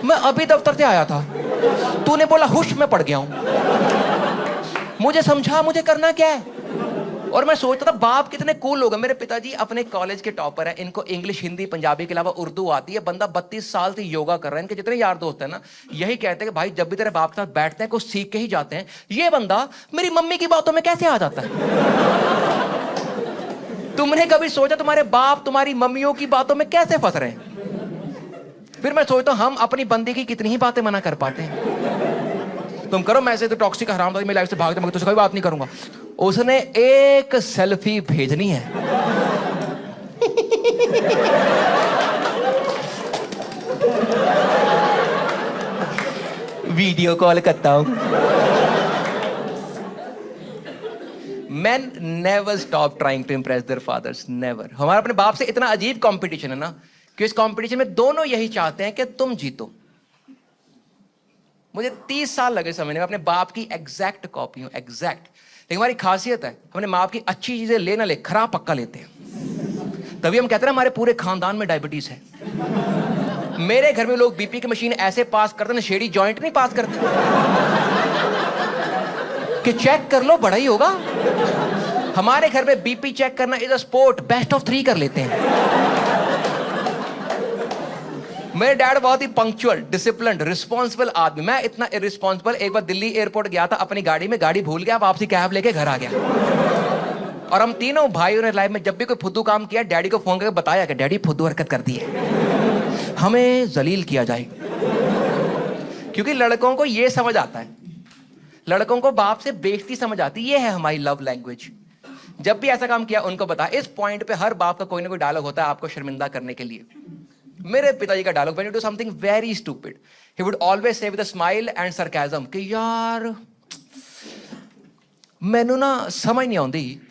मैं अभी दफ्तर से आया था, तूने बोला हुश में पड़ गया हूं, मुझे समझा मुझे करना क्या है। और मैं सोचता था बाप कितने कूल लोग हैं। मेरे पिताजी अपने कॉलेज के टॉपर हैं, इनको इंग्लिश, हिंदी, पंजाबी के अलावा उर्दू आती है। बंदा 32 साल से योगा कर रहा है। इनके जितने यार दोस्त हैं ना, यही कहते हैं कि भाई जब भी तेरे बाप के साथ बैठते हैं कुछ सीख के ही जाते हैं। ये बंदा मेरी मम्मी की बातों में कैसे आ जाता है? तुमने कभी सोचा तुम्हारे बाप तुम्हारी मम्मियों की बातों में कैसे फंस रहे हैं? फिर मैं सोचता हूं हम अपनी बंदे की कितनी ही बातें मना कर पाते हैं। तुम करो, मैं से तो टॉक्सिक हराम मेरी लाइफ से भाग दे, मैं तुझसे कोई बात नहीं करूंगा। उसने एक सेल्फी भेजनी है, वीडियो कॉल करता हूं। Men never stop trying to impress their fathers, never। हमारा अपने बाप से इतना अजीब कंपटीशन है ना कि इस कंपटीशन में दोनों यही चाहते हैं कि तुम जीतो। मुझे 30 साल लगे समझने में, अपने बाप की एग्जैक्ट कॉपी हूं, एग्जैक्ट। लेकिन हमारी खासियत है, अपने माँ की अच्छी चीजें ले ना ले, खराब पक्का लेते हैं। तभी हम कहते हैं हमारे पूरे खानदान में डायबिटीज है। मेरे घर में लोग बीपी की मशीन ऐसे पास करते, नशेड़ी जॉइंट नहीं पास करते कि चेक कर लो बड़ा ही होगा। हमारे घर में बीपी चेक करना is a sport, best of 3 कर लेते हैं। मेरे डैड बहुत ही पंक्चुअल, डिसिप्लिन्ड, रिस्पॉन्सिबल आदमी। मैं इतना इरिस्पॉन्सिबल, एक बार दिल्ली एयरपोर्ट गया था अपनी गाड़ी में, गाड़ी भूल गया, वापसी कैब लेके घर आ गया। और हम तीनों भाइयों ने लाइफ में जब भी कोई फुद्दू काम किया, डैडी को फोन करके बताया कि डैडी फुद्दू हरकत कर दी है, हमें जलील किया जाए। क्योंकि लड़कों को यह समझ आता है, लड़कों को बाप से बेइज्जती समझ आती है। ये है हमारी लव लैंग्वेज। जब भी ऐसा काम किया उनको बता। इस पॉइंट पे हर बाप का कोई ना कोई डायलॉग होता है आपको शर्मिंदा करने के लिए। मेरे पिताजी का dialogue, when you do something very stupid, he would always say with a smile and sarcasm कि यार मैनू ना समझ नहीं आती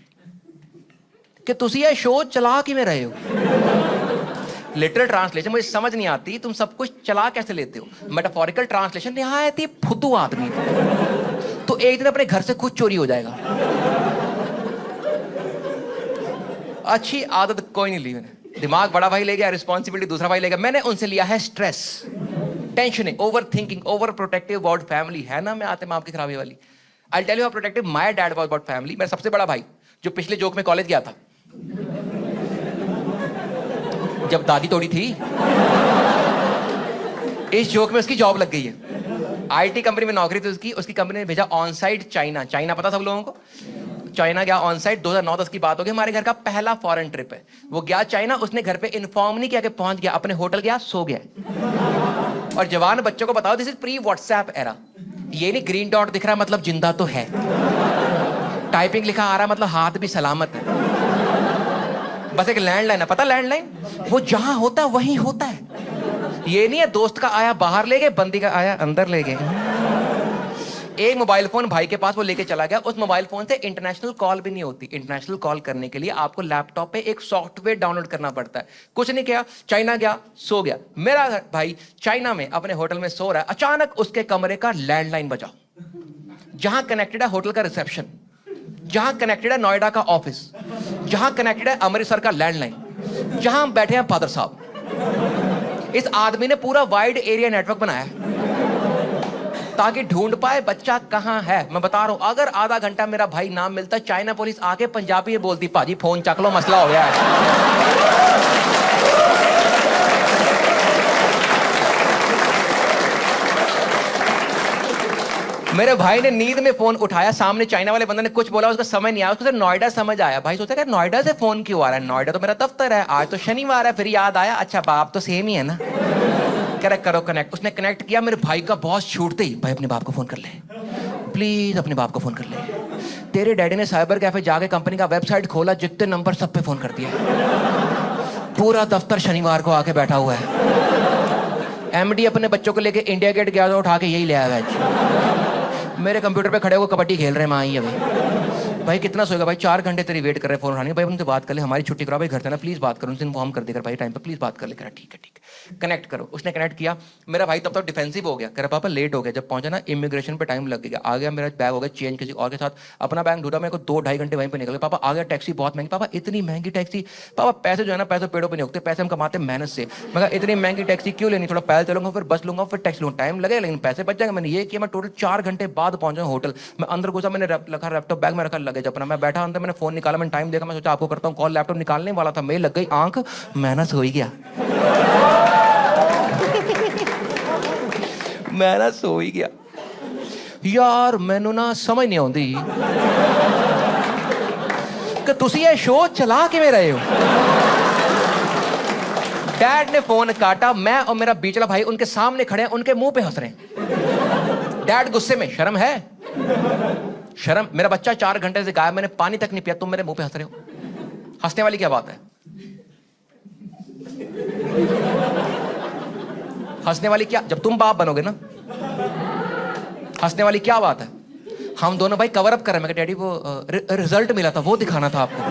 कि तुसी ये शो चला किवें रहे हो। लिटरल ट्रांसलेशन मुझे समझ नहीं आती, तुम सब कुछ चला कैसे लेते हो। मेटाफोरिकल ट्रांसलेशन, निहायत ही फुद्दू आदमी तो एक दिन अपने घर से खुद चोरी हो जाएगा। अच्छी आदत कोई नहीं ली मैंने। दिमाग बड़ा भाई ले गया, रिस्पॉन्सिबिलिटी दूसरा भाई ले गया। मैंने उनसे लिया है stress, tensioning, over thinking, over protective about family. है ना मैं आते माँ की खराबी वाली। I tell you how protective my dad was about family. मेरा सबसे बड़ा भाई जो पिछले जोक में कॉलेज गया था, जब दादी तोड़ी थी, इस जोक में उसकी जॉब लग गई है। आईटी कंपनी में नौकरी थी उसकी कंपनी ने भेजा ऑन साइट चाइना। चाइना पता सब लोगों को, चाइना गया ऑन साइट। 2009-10 की बात होगी, हमारे घर का पहला फॉरेन ट्रिप है। वो गया चाइना, उसने घर पे इन्फॉर्म नहीं किया कि पहुंच गया, अपने होटल गया, सो गया। और जवान बच्चों को बताओ this is pre WhatsApp era. ये नहीं ग्रीन डॉट दिख रहा मतलब जिंदा तो है, टाइपिंग लिखा आ रहा मतलब हाथ भी सलामत है। बस एक लैंडलाइन है, पता लैंडलाइन, वो जहां होता है वहीं होता है। ये नहीं है दोस्त का आया बाहर ले गए, बंदी का आया अंदर ले गए। एक मोबाइल फोन भाई के पास, वो लेके चला गया। उस मोबाइल फोन से इंटरनेशनल कॉल भी नहीं होती। इंटरनेशनल कॉल करने के लिए आपको लैपटॉप पे एक सॉफ्टवेयर डाउनलोड करना पड़ता है। कुछ नहीं किया, चाइना गया, सो गया। मेरा भाई चाइना में अपने होटल में सो रहा है, अचानक उसके कमरे का लैंडलाइन बजा, जहां कनेक्टेड है होटल का रिसेप्शन, जहां कनेक्टेड है नोएडा का ऑफिस, जहां कनेक्टेड है अमृतसर का लैंडलाइन, जहां बैठे हैं फादर साहब। इस आदमी ने पूरा वाइड एरिया नेटवर्क बनाया ताकि ढूंढ पाए बच्चा कहां है। मैं बता रहा हूं, अगर आधा घंटा मेरा भाई ना मिलता, चाइना पुलिस आके पंजाबी में बोलती, भाजी फोन चक लो, मसला हो गया है। मेरे भाई ने नींद में फोन उठाया, सामने चाइना वाले बंदे ने कुछ बोला, उसका समझ नहीं आया, उसको नोएडा समझ आया। भाई सोचा कि नोएडा से फोन क्यों आ रहा है, नोएडा तो मेरा दफ्तर है, आज तो शनिवार है। फिर याद आया, अच्छा बाप तो सेम ही है ना। कह रहा करो कनेक्ट। उसने कनेक्ट किया, मेरे भाई का बॉस छूटते ही, भाई अपने बाप को फोन कर ले प्लीज, अपने बाप को फोन कर ले, तेरे डैडी ने साइबर कैफे जाके कंपनी का वेबसाइट खोला, जितने नंबर सब पे फोन कर दिया, पूरा दफ्तर शनिवार को आके बैठा हुआ है। एमडी अपने बच्चों को लेके इंडिया गेट गया, तो उठा के यही ले आया आज। मेरे कंप्यूटर पे खड़े हुए कबड्डी खेल रहे हैं, माँ ही अभी। भाई कितना सोएगा भाई, 4 घंटे तेरी वेट कर रहे हैं फोन उठाने। भाई उनसे बात कर ले, हमारी छुट्टी करो भाई, घर से ना प्लीज बात करो, उनसे इन्फॉर्म कर देकर भाई टाइम पे प्लीज बात कर ले। कह रहा ठीक है कनेक्ट करो। उसने कनेक्ट किया, मेरा भाई तब तक डिफेंसिव हो गया, कह रहा पापा लेट हो गया। जब पहुंचा ना इमिग्रेशन पे टाइम लग गया, आ गया मेरा बैग हो गया चेंज किसी और के साथ, अपना बैग ढूंढा, मेरे को 2-2.5 घंटे वहीं पे निकल गए। पापा आ गया, टैक्सी बहुत महंगी, पापा इतनी महंगी टैक्सी, पापा पैसे जो है ना पैसे पेड़ों पे नहीं उगते, पैसे हम कमाते मेहनत से। मैं इतनी महंगी टैक्सी क्यों लेनी, थोड़ा पैदल चलूंगा, फिर बस लूंगा, फिर टैक्सी लूंगा, टाइम लगेगा लेकिन पैसे बच जाएंगे। मैंने ये किया, मैं टोटल 4 घंटे बाद पहुंचा होटल। मैं अंदर घुसा, मैंने रखा लैपटॉप बैग में रखा लगेज अपना, मैं बैठा अंदर, मैंने फोन निकाला, मैंने टाइम देखा, मैं सोचा आपको करता हूँ कॉल, लैपटॉप निकालने वाला था, मेल लग गई आंख, मैं ना सो ही गया। मैं ना सो ही गया यार। मैनू ना समझ नहीं आती कि तुसी ये शो चला किवें रहे हो। डैड ने फोन काटा, मैं और मेरा बीचला भाई उनके सामने खड़े हैं, उनके मुंह पे हंस रहे हैं। डैड गुस्से में, शर्म है शर्म, मेरा बच्चा 4 घंटे से गायब, मैंने पानी तक नहीं पिया, तुम मेरे मुंह पे हंस रहे हो। हंसने वाली क्या बात है, हंसने वाली क्या, जब तुम बाप बनोगे ना, हंसने वाली क्या बात है। हम दोनों भाई कवर अप कर रहे हैं, मैं डैडी वो रिजल्ट मिला था वो दिखाना था आपको।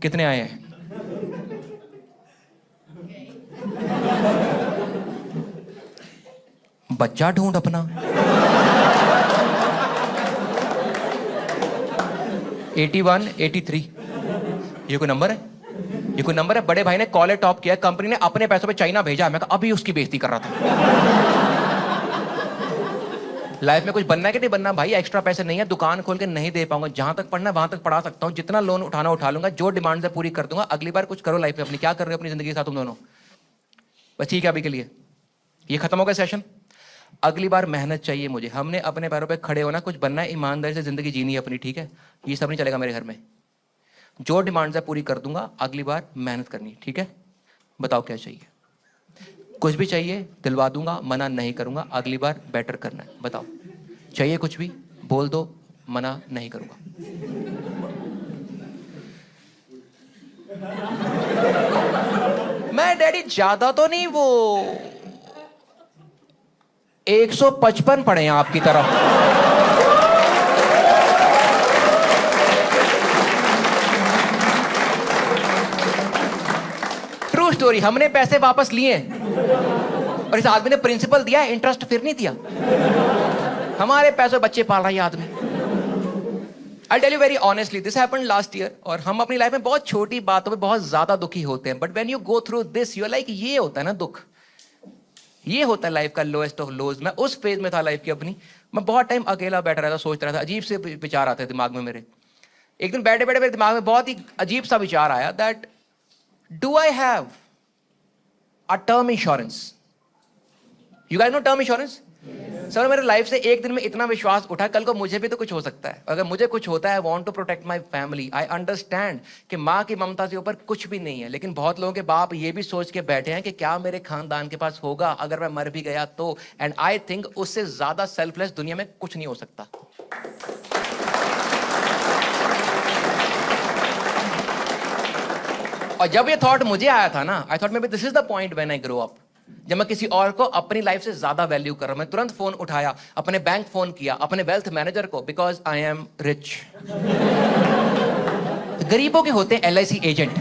कितने आए हैं, बच्चा ढूंढ अपना। 81, 83, ये कोई नंबर है, ये कोई नंबर है। बड़े भाई ने कॉलेज टॉप किया, कंपनी ने अपने पैसों पे चाइना भेजा, मैं अभी उसकी बेइज्जती कर रहा था। लाइफ में कुछ बनना है कि नहीं बनना भाई, एक्स्ट्रा पैसे नहीं है, दुकान खोल के नहीं दे पाऊंगा, जहां तक पढ़ना वहां तक पढ़ा सकता हूं, जितना लोन उठाना उठा लूंगा, जो डिमांड है पूरी कर दूंगा। अगली बार कुछ करो लाइफ में अपनी, क्या कर रहे हो अपनी जिंदगी के साथ तुम दोनों, बस ठीक है अभी के लिए ये खत्म हो गया सेशन। अगली बार मेहनत चाहिए मुझे, हमने अपने पैरों पे खड़े होना, कुछ बनना है, ईमानदारी से जिंदगी जीनी है अपनी, ठीक है। ये सब नहीं चलेगा मेरे घर में, जो डिमांड्स है पूरी कर दूंगा, अगली बार मेहनत करनी, ठीक है। बताओ क्या चाहिए, कुछ भी चाहिए दिलवा दूंगा, मना नहीं करूंगा, अगली बार बेटर करना है। बताओ चाहिए कुछ भी बोल दो, मना नहीं करूंगा। मैं डैडी ज्यादा तो नहीं, वो 155 पढ़े हैं आपकी तरफ। ट्रू स्टोरी, हमने पैसे वापस लिए और इस आदमी ने प्रिंसिपल दिया, इंटरेस्ट फिर नहीं दिया। हमारे पैसे बच्चे पाल रहा है ये आदमी। I'll tell you very honestly, this happened last year। और हम अपनी लाइफ में बहुत छोटी बातों पे बहुत ज्यादा दुखी होते हैं, but when you go through this, you're like, ये होता है ना दुख, ये होता है लाइफ का लोएस्ट ऑफ लोज। मैं उस फेज में था लाइफ की अपनी, मैं बहुत टाइम अकेला बैठा रहता, सोच रहा था, अजीब से विचार आते दिमाग में मेरे। एक दिन बैठे बैठे मेरे दिमाग में बहुत ही अजीब सा विचार आया, that do I have a term insurance. You guys know term insurance? Sir मेरे लाइफ से एक दिन में इतना विश्वास उठा, कल को मुझे भी तो कुछ हो सकता है। अगर मुझे कुछ होता है, I want to protect my family. I understand कि माँ की ममता से ऊपर कुछ भी नहीं है, लेकिन बहुत लोगों के बाप ये भी सोच के बैठे हैं कि क्या मेरे खानदान के पास होगा अगर मैं मर भी गया तो। एंड आई थिंक उससे ज्यादा सेल्फलेस दुनिया में कुछ नहीं हो सकता। और जब ये थॉट मुझे आया था ना, I thought may be this is the point when I grow up. जब मैं किसी और को अपनी लाइफ से ज्यादा वैल्यू कर रहा हूं, मैं तुरंत फोन उठाया, अपने बैंक फोन किया, अपने वेल्थ मैनेजर को, बिकॉज आई एम रिच। गरीबों के होते हैं LIC एजेंट,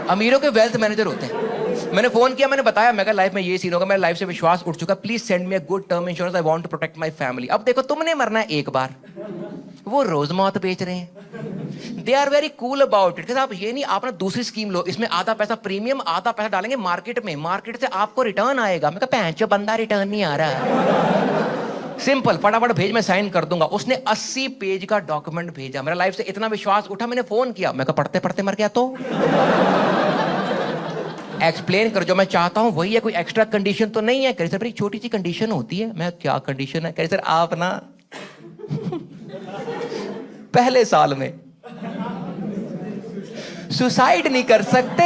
अमीरों के वेल्थ मैनेजर होते हैं। मैंने फोन किया, मैंने बताया, मैं लाइफ में ये सीन होगा, मेरे लाइफ से विश्वास उठ चुका, please send me a good term insurance, I want to protect my family. अब देखो, तुमने मरना है एक बार, वो रोज मौत बेच रहे हैं। They are very cool about it. आप ये नहीं, आप ना दूसरी स्कीम लो, इसमें आधा पैसा प्रीमियम, आधा पैसा डालेंगे मार्केट में, मार्केट से आपको रिटर्न आएगा। मैं कहा पैंचो बंदा रिटर्न नहीं आ रहा। सिंपल, फटाफट भेज, मैं साइन कर दूंगा। उसने 80 पेज का डॉक्यूमेंट भेजा। मेरा लाइफ से इतना विश्वास उठा, मैंने फोन किया, मैं कहा पढ़ते पढ़ते मर गया तो एक्सप्लेन कर, जो मैं चाहता हूं वही है, कोई एक्स्ट्रा कंडीशन तो नहीं है। कह रहे सर बड़ी छोटी सी कंडीशन होती है। मैं क्या कंडीशन है? कह रहे सर आप ना पहले साल में सुसाइड नहीं कर सकते।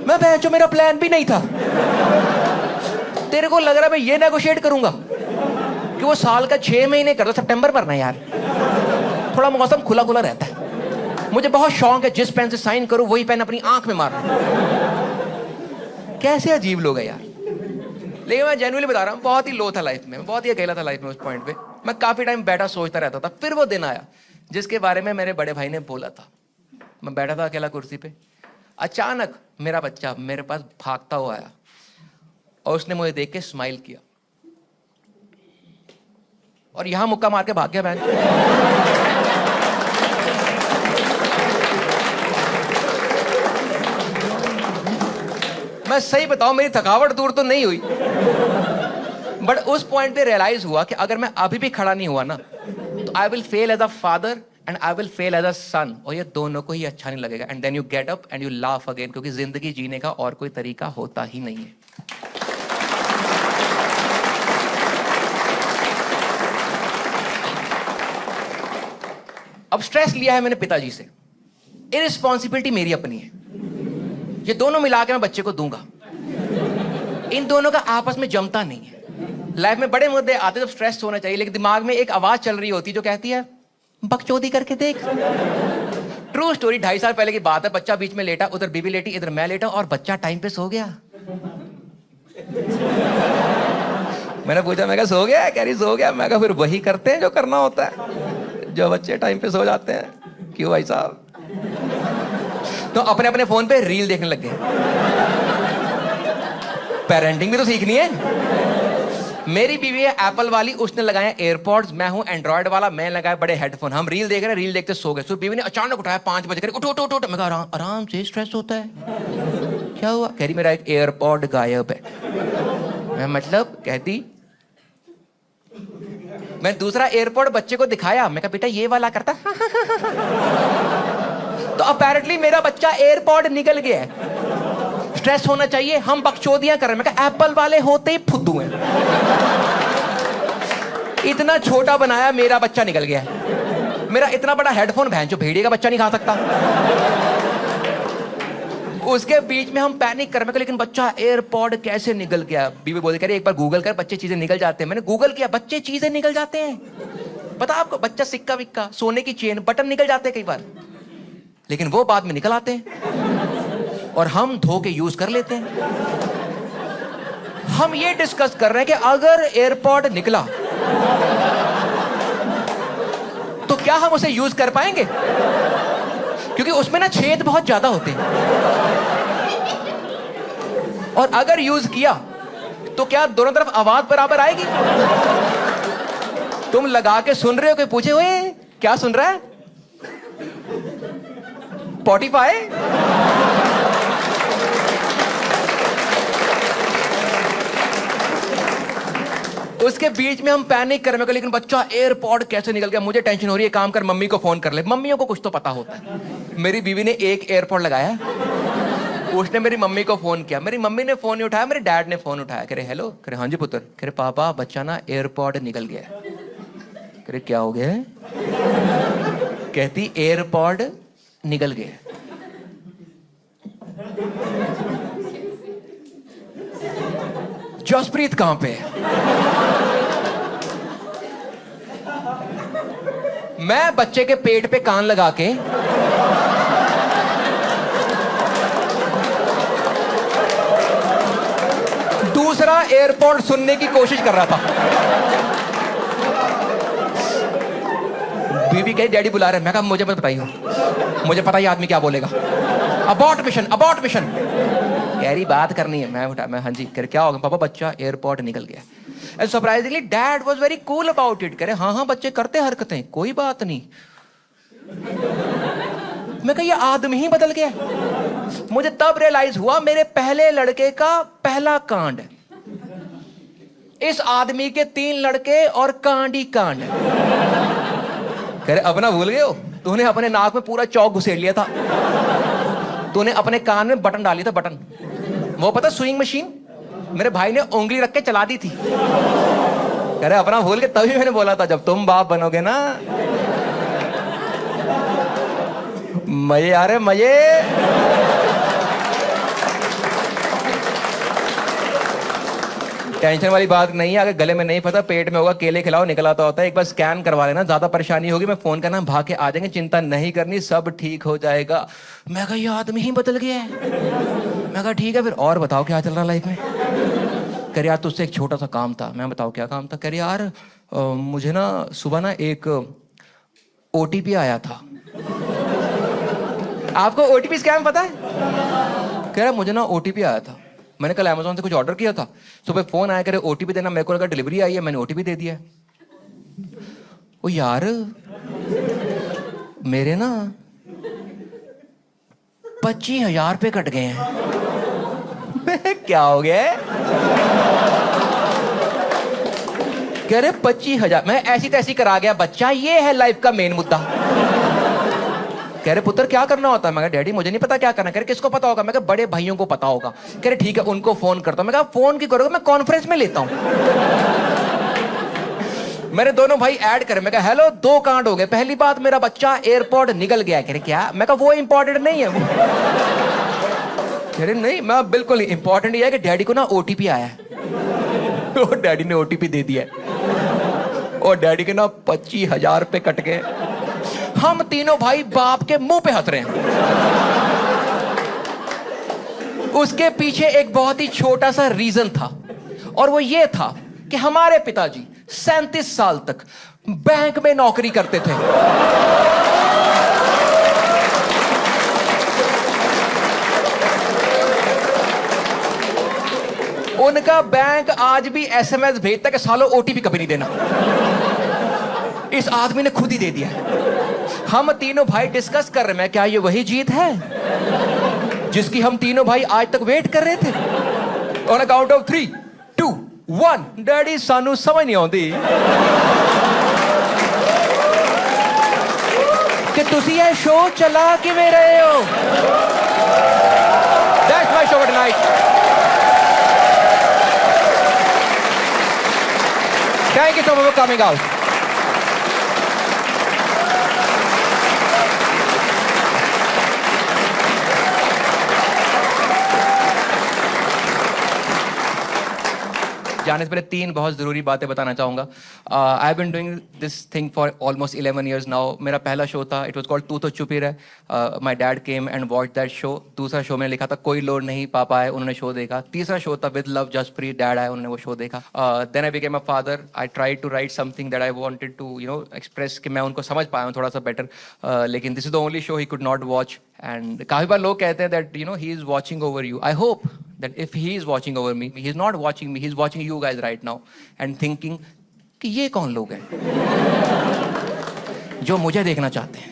मैं बहनचोद, मेरा प्लान भी नहीं था। तेरे को लग रहा है मैं ये नेगोशिएट करूंगा कि वो साल का 6 महीने कर दो, सितंबर पर ना यार, थोड़ा मौसम खुला खुला रहता है। मुझे बहुत शौक है, जिस पेन से साइन करूं वही पेन अपनी आंख में मार। कैसे अजीब लोग हैं यार। लेकिन मैं जेन्युइनली बता रहा हूं, बहुत ही लो था लाइफ में, बहुत ही अकेला था लाइफ में उस पॉइंट पे। मैं काफी टाइम बैठा सोचता रहता था। फिर वो दिन आया जिसके बारे में मेरे बड़े भाई ने बोला था। मैं बैठा था अकेला कुर्सी पे, अचानक मेरा बच्चा मेरे पास भागता हुआ आया और उसने मुझे देख के स्माइल किया और यहां मुक्का मार के भाग गया। मैं सही बताऊं, मेरी थकावट दूर तो नहीं हुई, बट उस पॉइंट पे रियलाइज हुआ कि अगर मैं अभी भी खड़ा नहीं हुआ ना, तो I will fail as a father and I will fail as a son, और ये दोनों को ही अच्छा नहीं लगेगा। And then you get up and you laugh again, क्योंकि जिंदगी जीने का और कोई तरीका होता ही नहीं है। अब स्ट्रेस लिया है मैंने पिताजी से, इररिस्पॉन्सिबिलिटी मेरी अपनी है, ये दोनों मिला के मैं बच्चे को दूंगा। इन दोनों का आपस में जमता नहीं है। लाइफ में बड़े मुद्दे आते जब स्ट्रेस होना चाहिए, लेकिन दिमाग में एक आवाज चल रही होती जो कहती है बकचोदी करके देख। ट्रू स्टोरी, 2.5 साल पहले की बात है। बच्चा बीच में लेटा, उधर बीवी लेटी, इधर मैं लेटा, और बच्चा टाइम पे सो गया। मैंने पूछा, मैं कहा सो गया? कह रही सो गया। मैं कहा फिर वही करते हैं जो करना होता है, जो बच्चे टाइम पे सो जाते हैं। क्यों भाई साहब? तो अपने अपने फोन पे रील देखने लग गए। पेरेंटिंग भी तो सीखनी है। मेरी बीवी है एप्पल वाली, उसने लगाया एयरपॉड्स, मैं हूं एंड्रॉइड वाला, मैं लगाया बड़े हेडफोन। हम रील देख रहे हैं, रील देखते सो गए। तो बीवी ने अचानक उठाया 5 बजे, कर उठो उठो उठो। मैं कहा आराम से, स्ट्रेस होता है। क्या हुआ? कह रही मेरा एक एयरपॉड गायब है। मैं मतलब कहती, मैं दूसरा एयरपॉड बच्चे को दिखाया, मैं कहा बेटा ये वाला करता। तो अपेरेंटली मेरा बच्चा एयरपॉड निकल गया है। स्ट्रेस होना चाहिए, हम बकचोदियां कर रहे हैं। मैं कहा एप्पल वाले होते ही फुद्दू हैं। इतना छोटा बनाया, मेरा बच्चा निकल गया है। मेरा इतना बड़ा हेडफोन भैंचो भेड़िए का बच्चा नहीं खा सकता। उसके बीच में हम पैनिक कर रहे हैं, लेकिन बच्चा एयरपॉड कैसे निकल गया? बीवी बोल रही एक बार गूगल कर, बच्चे चीजें निकल जाते हैं। मैंने गूगल किया, बच्चे चीजें निकल जाते हैं। पता आपको, बच्चा सिक्का विक्का, सोने की चेन, बटन निकल जाते हैं कई बार, लेकिन वो बाद में निकल आते हैं और हम धो के यूज कर लेते हैं। हम ये डिस्कस कर रहे हैं कि अगर एयरपॉड निकला तो क्या हम उसे यूज कर पाएंगे? क्योंकि उसमें ना छेद बहुत ज्यादा होते हैं, और अगर यूज किया तो क्या दोनों तरफ आवाज बराबर आएगी? तुम लगा के सुन रहे हो, कोई पूछे हुए क्या सुन रहा है? स्पॉटिफाई? उसके बीच में हम पैनिक कर रहे हैं, लेकिन बच्चा एयरपॉड कैसे निकल गया? मुझे टेंशन हो रही है, काम कर मम्मी को फोन कर ले। मम्मियों को कुछ तो पता होता है। मेरी बीवी ने एक एयरपॉड लगाया उसने मेरी मम्मी को फोन किया, मेरी मम्मी ने फोन नहीं उठाया, मेरे डैड ने फोन उठाया। कह रहे हेलो, कह रहे हाँ जी पुत्र। कह रहे पापा बच्चा ना एयरपॉड निकल गया। कह रहे क्या हो गया है? कहती एयरपॉड निकल गया। जसप्रीत कहां पे है? मैं बच्चे के पेट पे कान लगा के दूसरा एयरपोर्ट सुनने की कोशिश कर रहा था। बीवी कही डैडी बुला रहे हैं। मैं कहा मुझे मत बताइए, मुझे पता ही आदमी क्या बोलेगा। Abort mission, abort mission. कह रही बात करनी है। मैं हाँ जी। कह रहे क्या होगा? पापा बच्चा एयरपोर्ट निकल गया। And surprisingly dad was very cool about it. कह रहे हाँ बच्चे करते हरकतें, कोई बात नहीं। मैं कहा ये आदमी ही बदल गया। मुझे तब रियलाइज हुआ मेरे पहले लड़के का पहला कांड, इस आदमी के 3 लड़के और कांड ही कांड। कह रहे अब ना भूल गए हो, तूने अपने नाक में पूरा चौक घुसेड़ लिया था, तूने अपने कान में बटन डाली था, बटन वो पता स्विंग मशीन, मेरे भाई ने उंगली रख के चला दी थी। कह रहे अपना भूल के, तभी मैंने बोला था जब तुम बाप बनोगे ना मजे आ रहे मजे। टेंशन वाली बात नहीं है, अगर गले में नहीं फंसा पेट में होगा, केले खिलाओ निकल आता होता है। एक बार स्कैन करवा लेना, ज्यादा परेशानी होगी मैं फोन करना, भाग के आ जाएंगे, चिंता नहीं करनी, सब ठीक हो जाएगा। मैं कहा ये आदमी ही बदल गया है। मैं कहा ठीक है फिर और बताओ क्या चल रहा लाइफ में। कह यार तुझसे एक छोटा सा काम था। मैं बताओ क्या काम था? कह यार मुझे ना सुबह ना एक OTP आया था। आपको OTP स्कैम पता है? कह रहा मुझे ना OTP आया था, मैंने कल Amazon से कुछ ऑर्डर किया था, सुबह फोन आया, करे OTP देना, मेरे को लगा डिलीवरी आई है, मैंने OTP दे दिया। ओ यार मेरे ना 25,000 रुपये कट गए हैं। क्या हो गया? कह रहे 25,000। मैं ऐसी तैसी करा गया बच्चा, ये है लाइफ का मेन मुद्दा। कह रहे पुत्र क्या करना होता है? मैं कहा डैडी मुझे नहीं पता क्या करना। कह रहे किसको पता होगा? मैं कहा बड़े भाइयों को पता होगा। कह रहे ठीक है उनको फोन करता हूं। मैं कहा फोन क्यों करोगे? मैं कॉन्फ्रेंस में लेता हूं। मेरे दोनों भाई ऐड करे। मैं कहा हेलो 2 कांड हो गए। पहली बात मेरा बच्चा एयरपोर्ट निकल गया। कह रहे क्या? मैं कहा वो इंपॉर्टेंट नहीं है। कह रहे नहीं मैं बिल्कुल इंपॉर्टेंट ये है कि डैडी को ना OTP आया है। और डैडी ने OTP दे दिया और डैडी के ना 25,000 रुपये कट गए। हम तीनों भाई बाप के मुंह पे हंस रहे हैं। उसके पीछे एक बहुत ही छोटा सा रीजन था और वो ये था कि हमारे पिताजी 37 साल तक बैंक में नौकरी करते थे। उनका बैंक आज भी SMS भेजता कि सालों OTP कभी नहीं देना। इस आदमी ने खुद ही दे दिया। हम तीनों भाई डिस्कस कर रहे हैं क्या ये वही जीत है जिसकी हम तीनों भाई आज तक वेट कर रहे थे। ऑन अकाउंट ऑफ 3, 2, 1 डैडी सानू समझ नहीं आती कि तुसी ये शो चला किवें रहे हो। That's my show tonight. Thank you so much for coming out. जाने से पहले 3 बहुत जरूरी बातें बताना चाहूंगा। I have been doing this thing for almost 11 years now. मेरा पहला शो था, इट वाज कॉल्ड तू तो चुप ही रह। My dad came and watch that show. दूसरा शो मैंने लिखा था कोई लोड नहीं, पापा आए उन्होंने शो देखा। तीसरा शो था विद लव जसप्रीत, डैड आए उन्होंने वो शो देखा। Then I became a father. I tried to write something that I wanted to express कि मैं उनको समझ पाया हूँ थोड़ा सा बेटर, लेकिन this is the only show he could not watch. And काफी बार लोग कहते हैं that he is watching over you. I hope that if he is watching over me, he is not watching me, he is watching you guys right now and thinking कि ये कौन लोग हैं जो मुझे देखना चाहते हैं।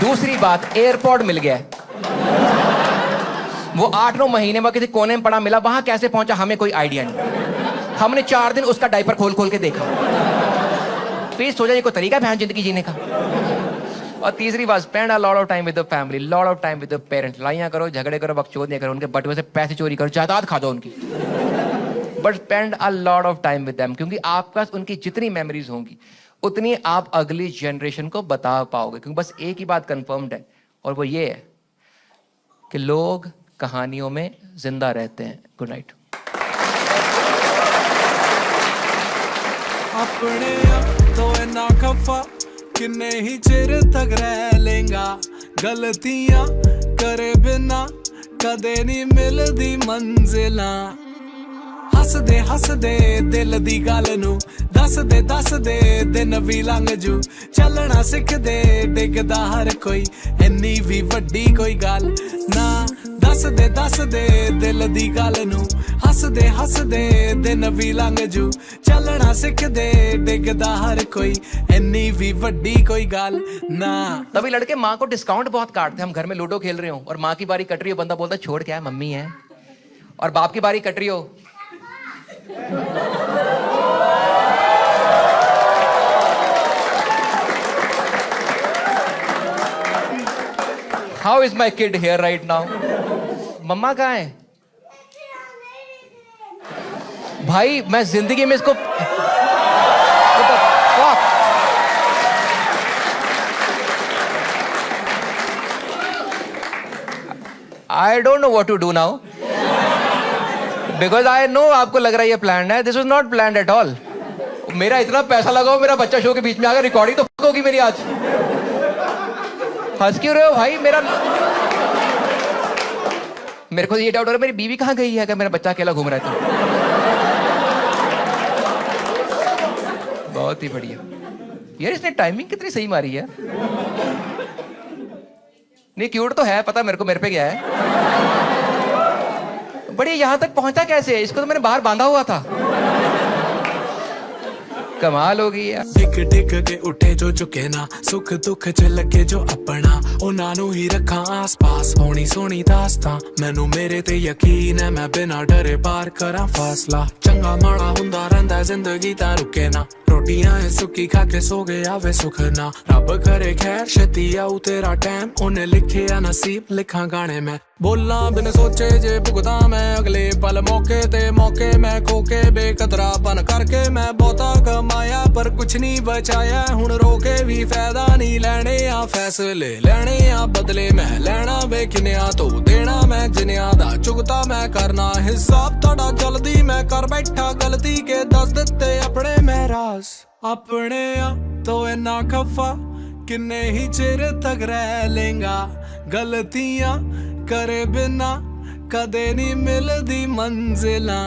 दूसरी बात, एयरपोर्ट मिल गया है। वो 8-9 महीने में किसी कोने में पड़ा मिला, वहां कैसे पहुंचा हमें कोई आइडिया नहीं। हमने 4 दिन उसका डायपर खोल खोल के देखा। फीस्ट हो जाए, ये कोई तरीका है जिंदगी जीने का। और तीसरी बात, spend a lot of time with the family, lot of time with the parents. लड़ाइयाँ करो, झगड़े करो, बकचोद नहीं करो, उनके बटुए से पैसे चोरी करो, जायदाद खा दो उनकी, but spend a lot of time with them, क्योंकि आपके पास उनकी जितनी मेमोरीज होंगी उतनी आप अगली जनरेशन को बता पाओगे। क्योंकि बस एक ही बात कंफर्म्ड है, और वो ये है कि लोग कहानियों में जिंदा रहते हैं। Good night. अपने तो ना खफा किन्ने ही चिर तक रह लेंगा, गलतियां करे बिना कदे नहीं मिलदी मंजिला। हसदे दिल दी गल नू दसदे दिन भी लंघ जू, चलना सिखदे डिगदा हर कोई, इन्नी भी वड्डी कोई गल ना। दसदे दिल दी गल नू हसदे दिन भी लंघ जू, चलना सिखदे डिगदा हर कोई, इन्नी भी वड्डी कोई गल ना। तभी लड़के माँ को डिस्काउंट बहुत काटते हैं। हम घर में लूडो खेल रहे हो और माँ की बारी कट रही हो, बंदा बोलता छोड़, क्या है मम्मी है, और बाप की बारी कट रही हो, how is my kid here right now, mamma कहाँ है? भाई मैं जिंदगी में इसको I don't know what to do now, because I know आपको लग रहा है ये प्लान है। This is not plan at all. मेरा इतना पैसा लगाओ, मेरा बच्चा शो के बीच में आ गया, रिकॉर्डिंग तो होगी मेरी आज। हंस क्यों रहे हो भाई? मेरे को ये डाउट हो रहा है मेरी बीवी कहाँ गई है, अगर मेरा बच्चा अकेला घूम रहा है तो। बहुत ही बढ़िया यार, इसने टाइमिंग कितनी सही मारी है। नहीं क्यूट तो है, पता मेरे को, मेरे पे गया है, बड़ी यहां तक पहुंचा कैसे? इसको तो मैंने बाहर बांधा हुआ था। कमाल हो गई यार। डिग के उठे जो चुके ना, सुख दुख च लगे जो अपना, उन्हां नू ही रखा आस पास, होनी सोनी दास्तां। मैनू मेरे ते यकीन है, मैं बिना डरे पार करा फासला। चंगा माड़ा हुंदा रहिंदा जिंदगी तां रुके ना, रोटियां है सुखी खा के सो गया वे सुख ना। रब करे खैर छेती आऊ तेरा टाइम, उन्हें लिखे या नसीब लिखा गाने में। बोला बिन सोचे जे भुगता मैं अगले पल, मौके ते मौके मैं खोके बेकदरापन करके। मैं बहुता कमाया पर कुछ नहीं बचाया, हुण रोके भी फायदा नहीं। लेने आ फैसले लेने आ बदले मैं लेना बेकिनिया, तो देना मैं जिनिया दा चुगता मैं करना हिसाब थोड़ा जल्दी। मैं कर बैठा गलती के दस दिते अपने मैं राज। अपने तो इन्ना खफा किन्ने ही चिर तक रह लेंगा, गलतियां करे बिना कदे नहीं मिलदी मंजिला।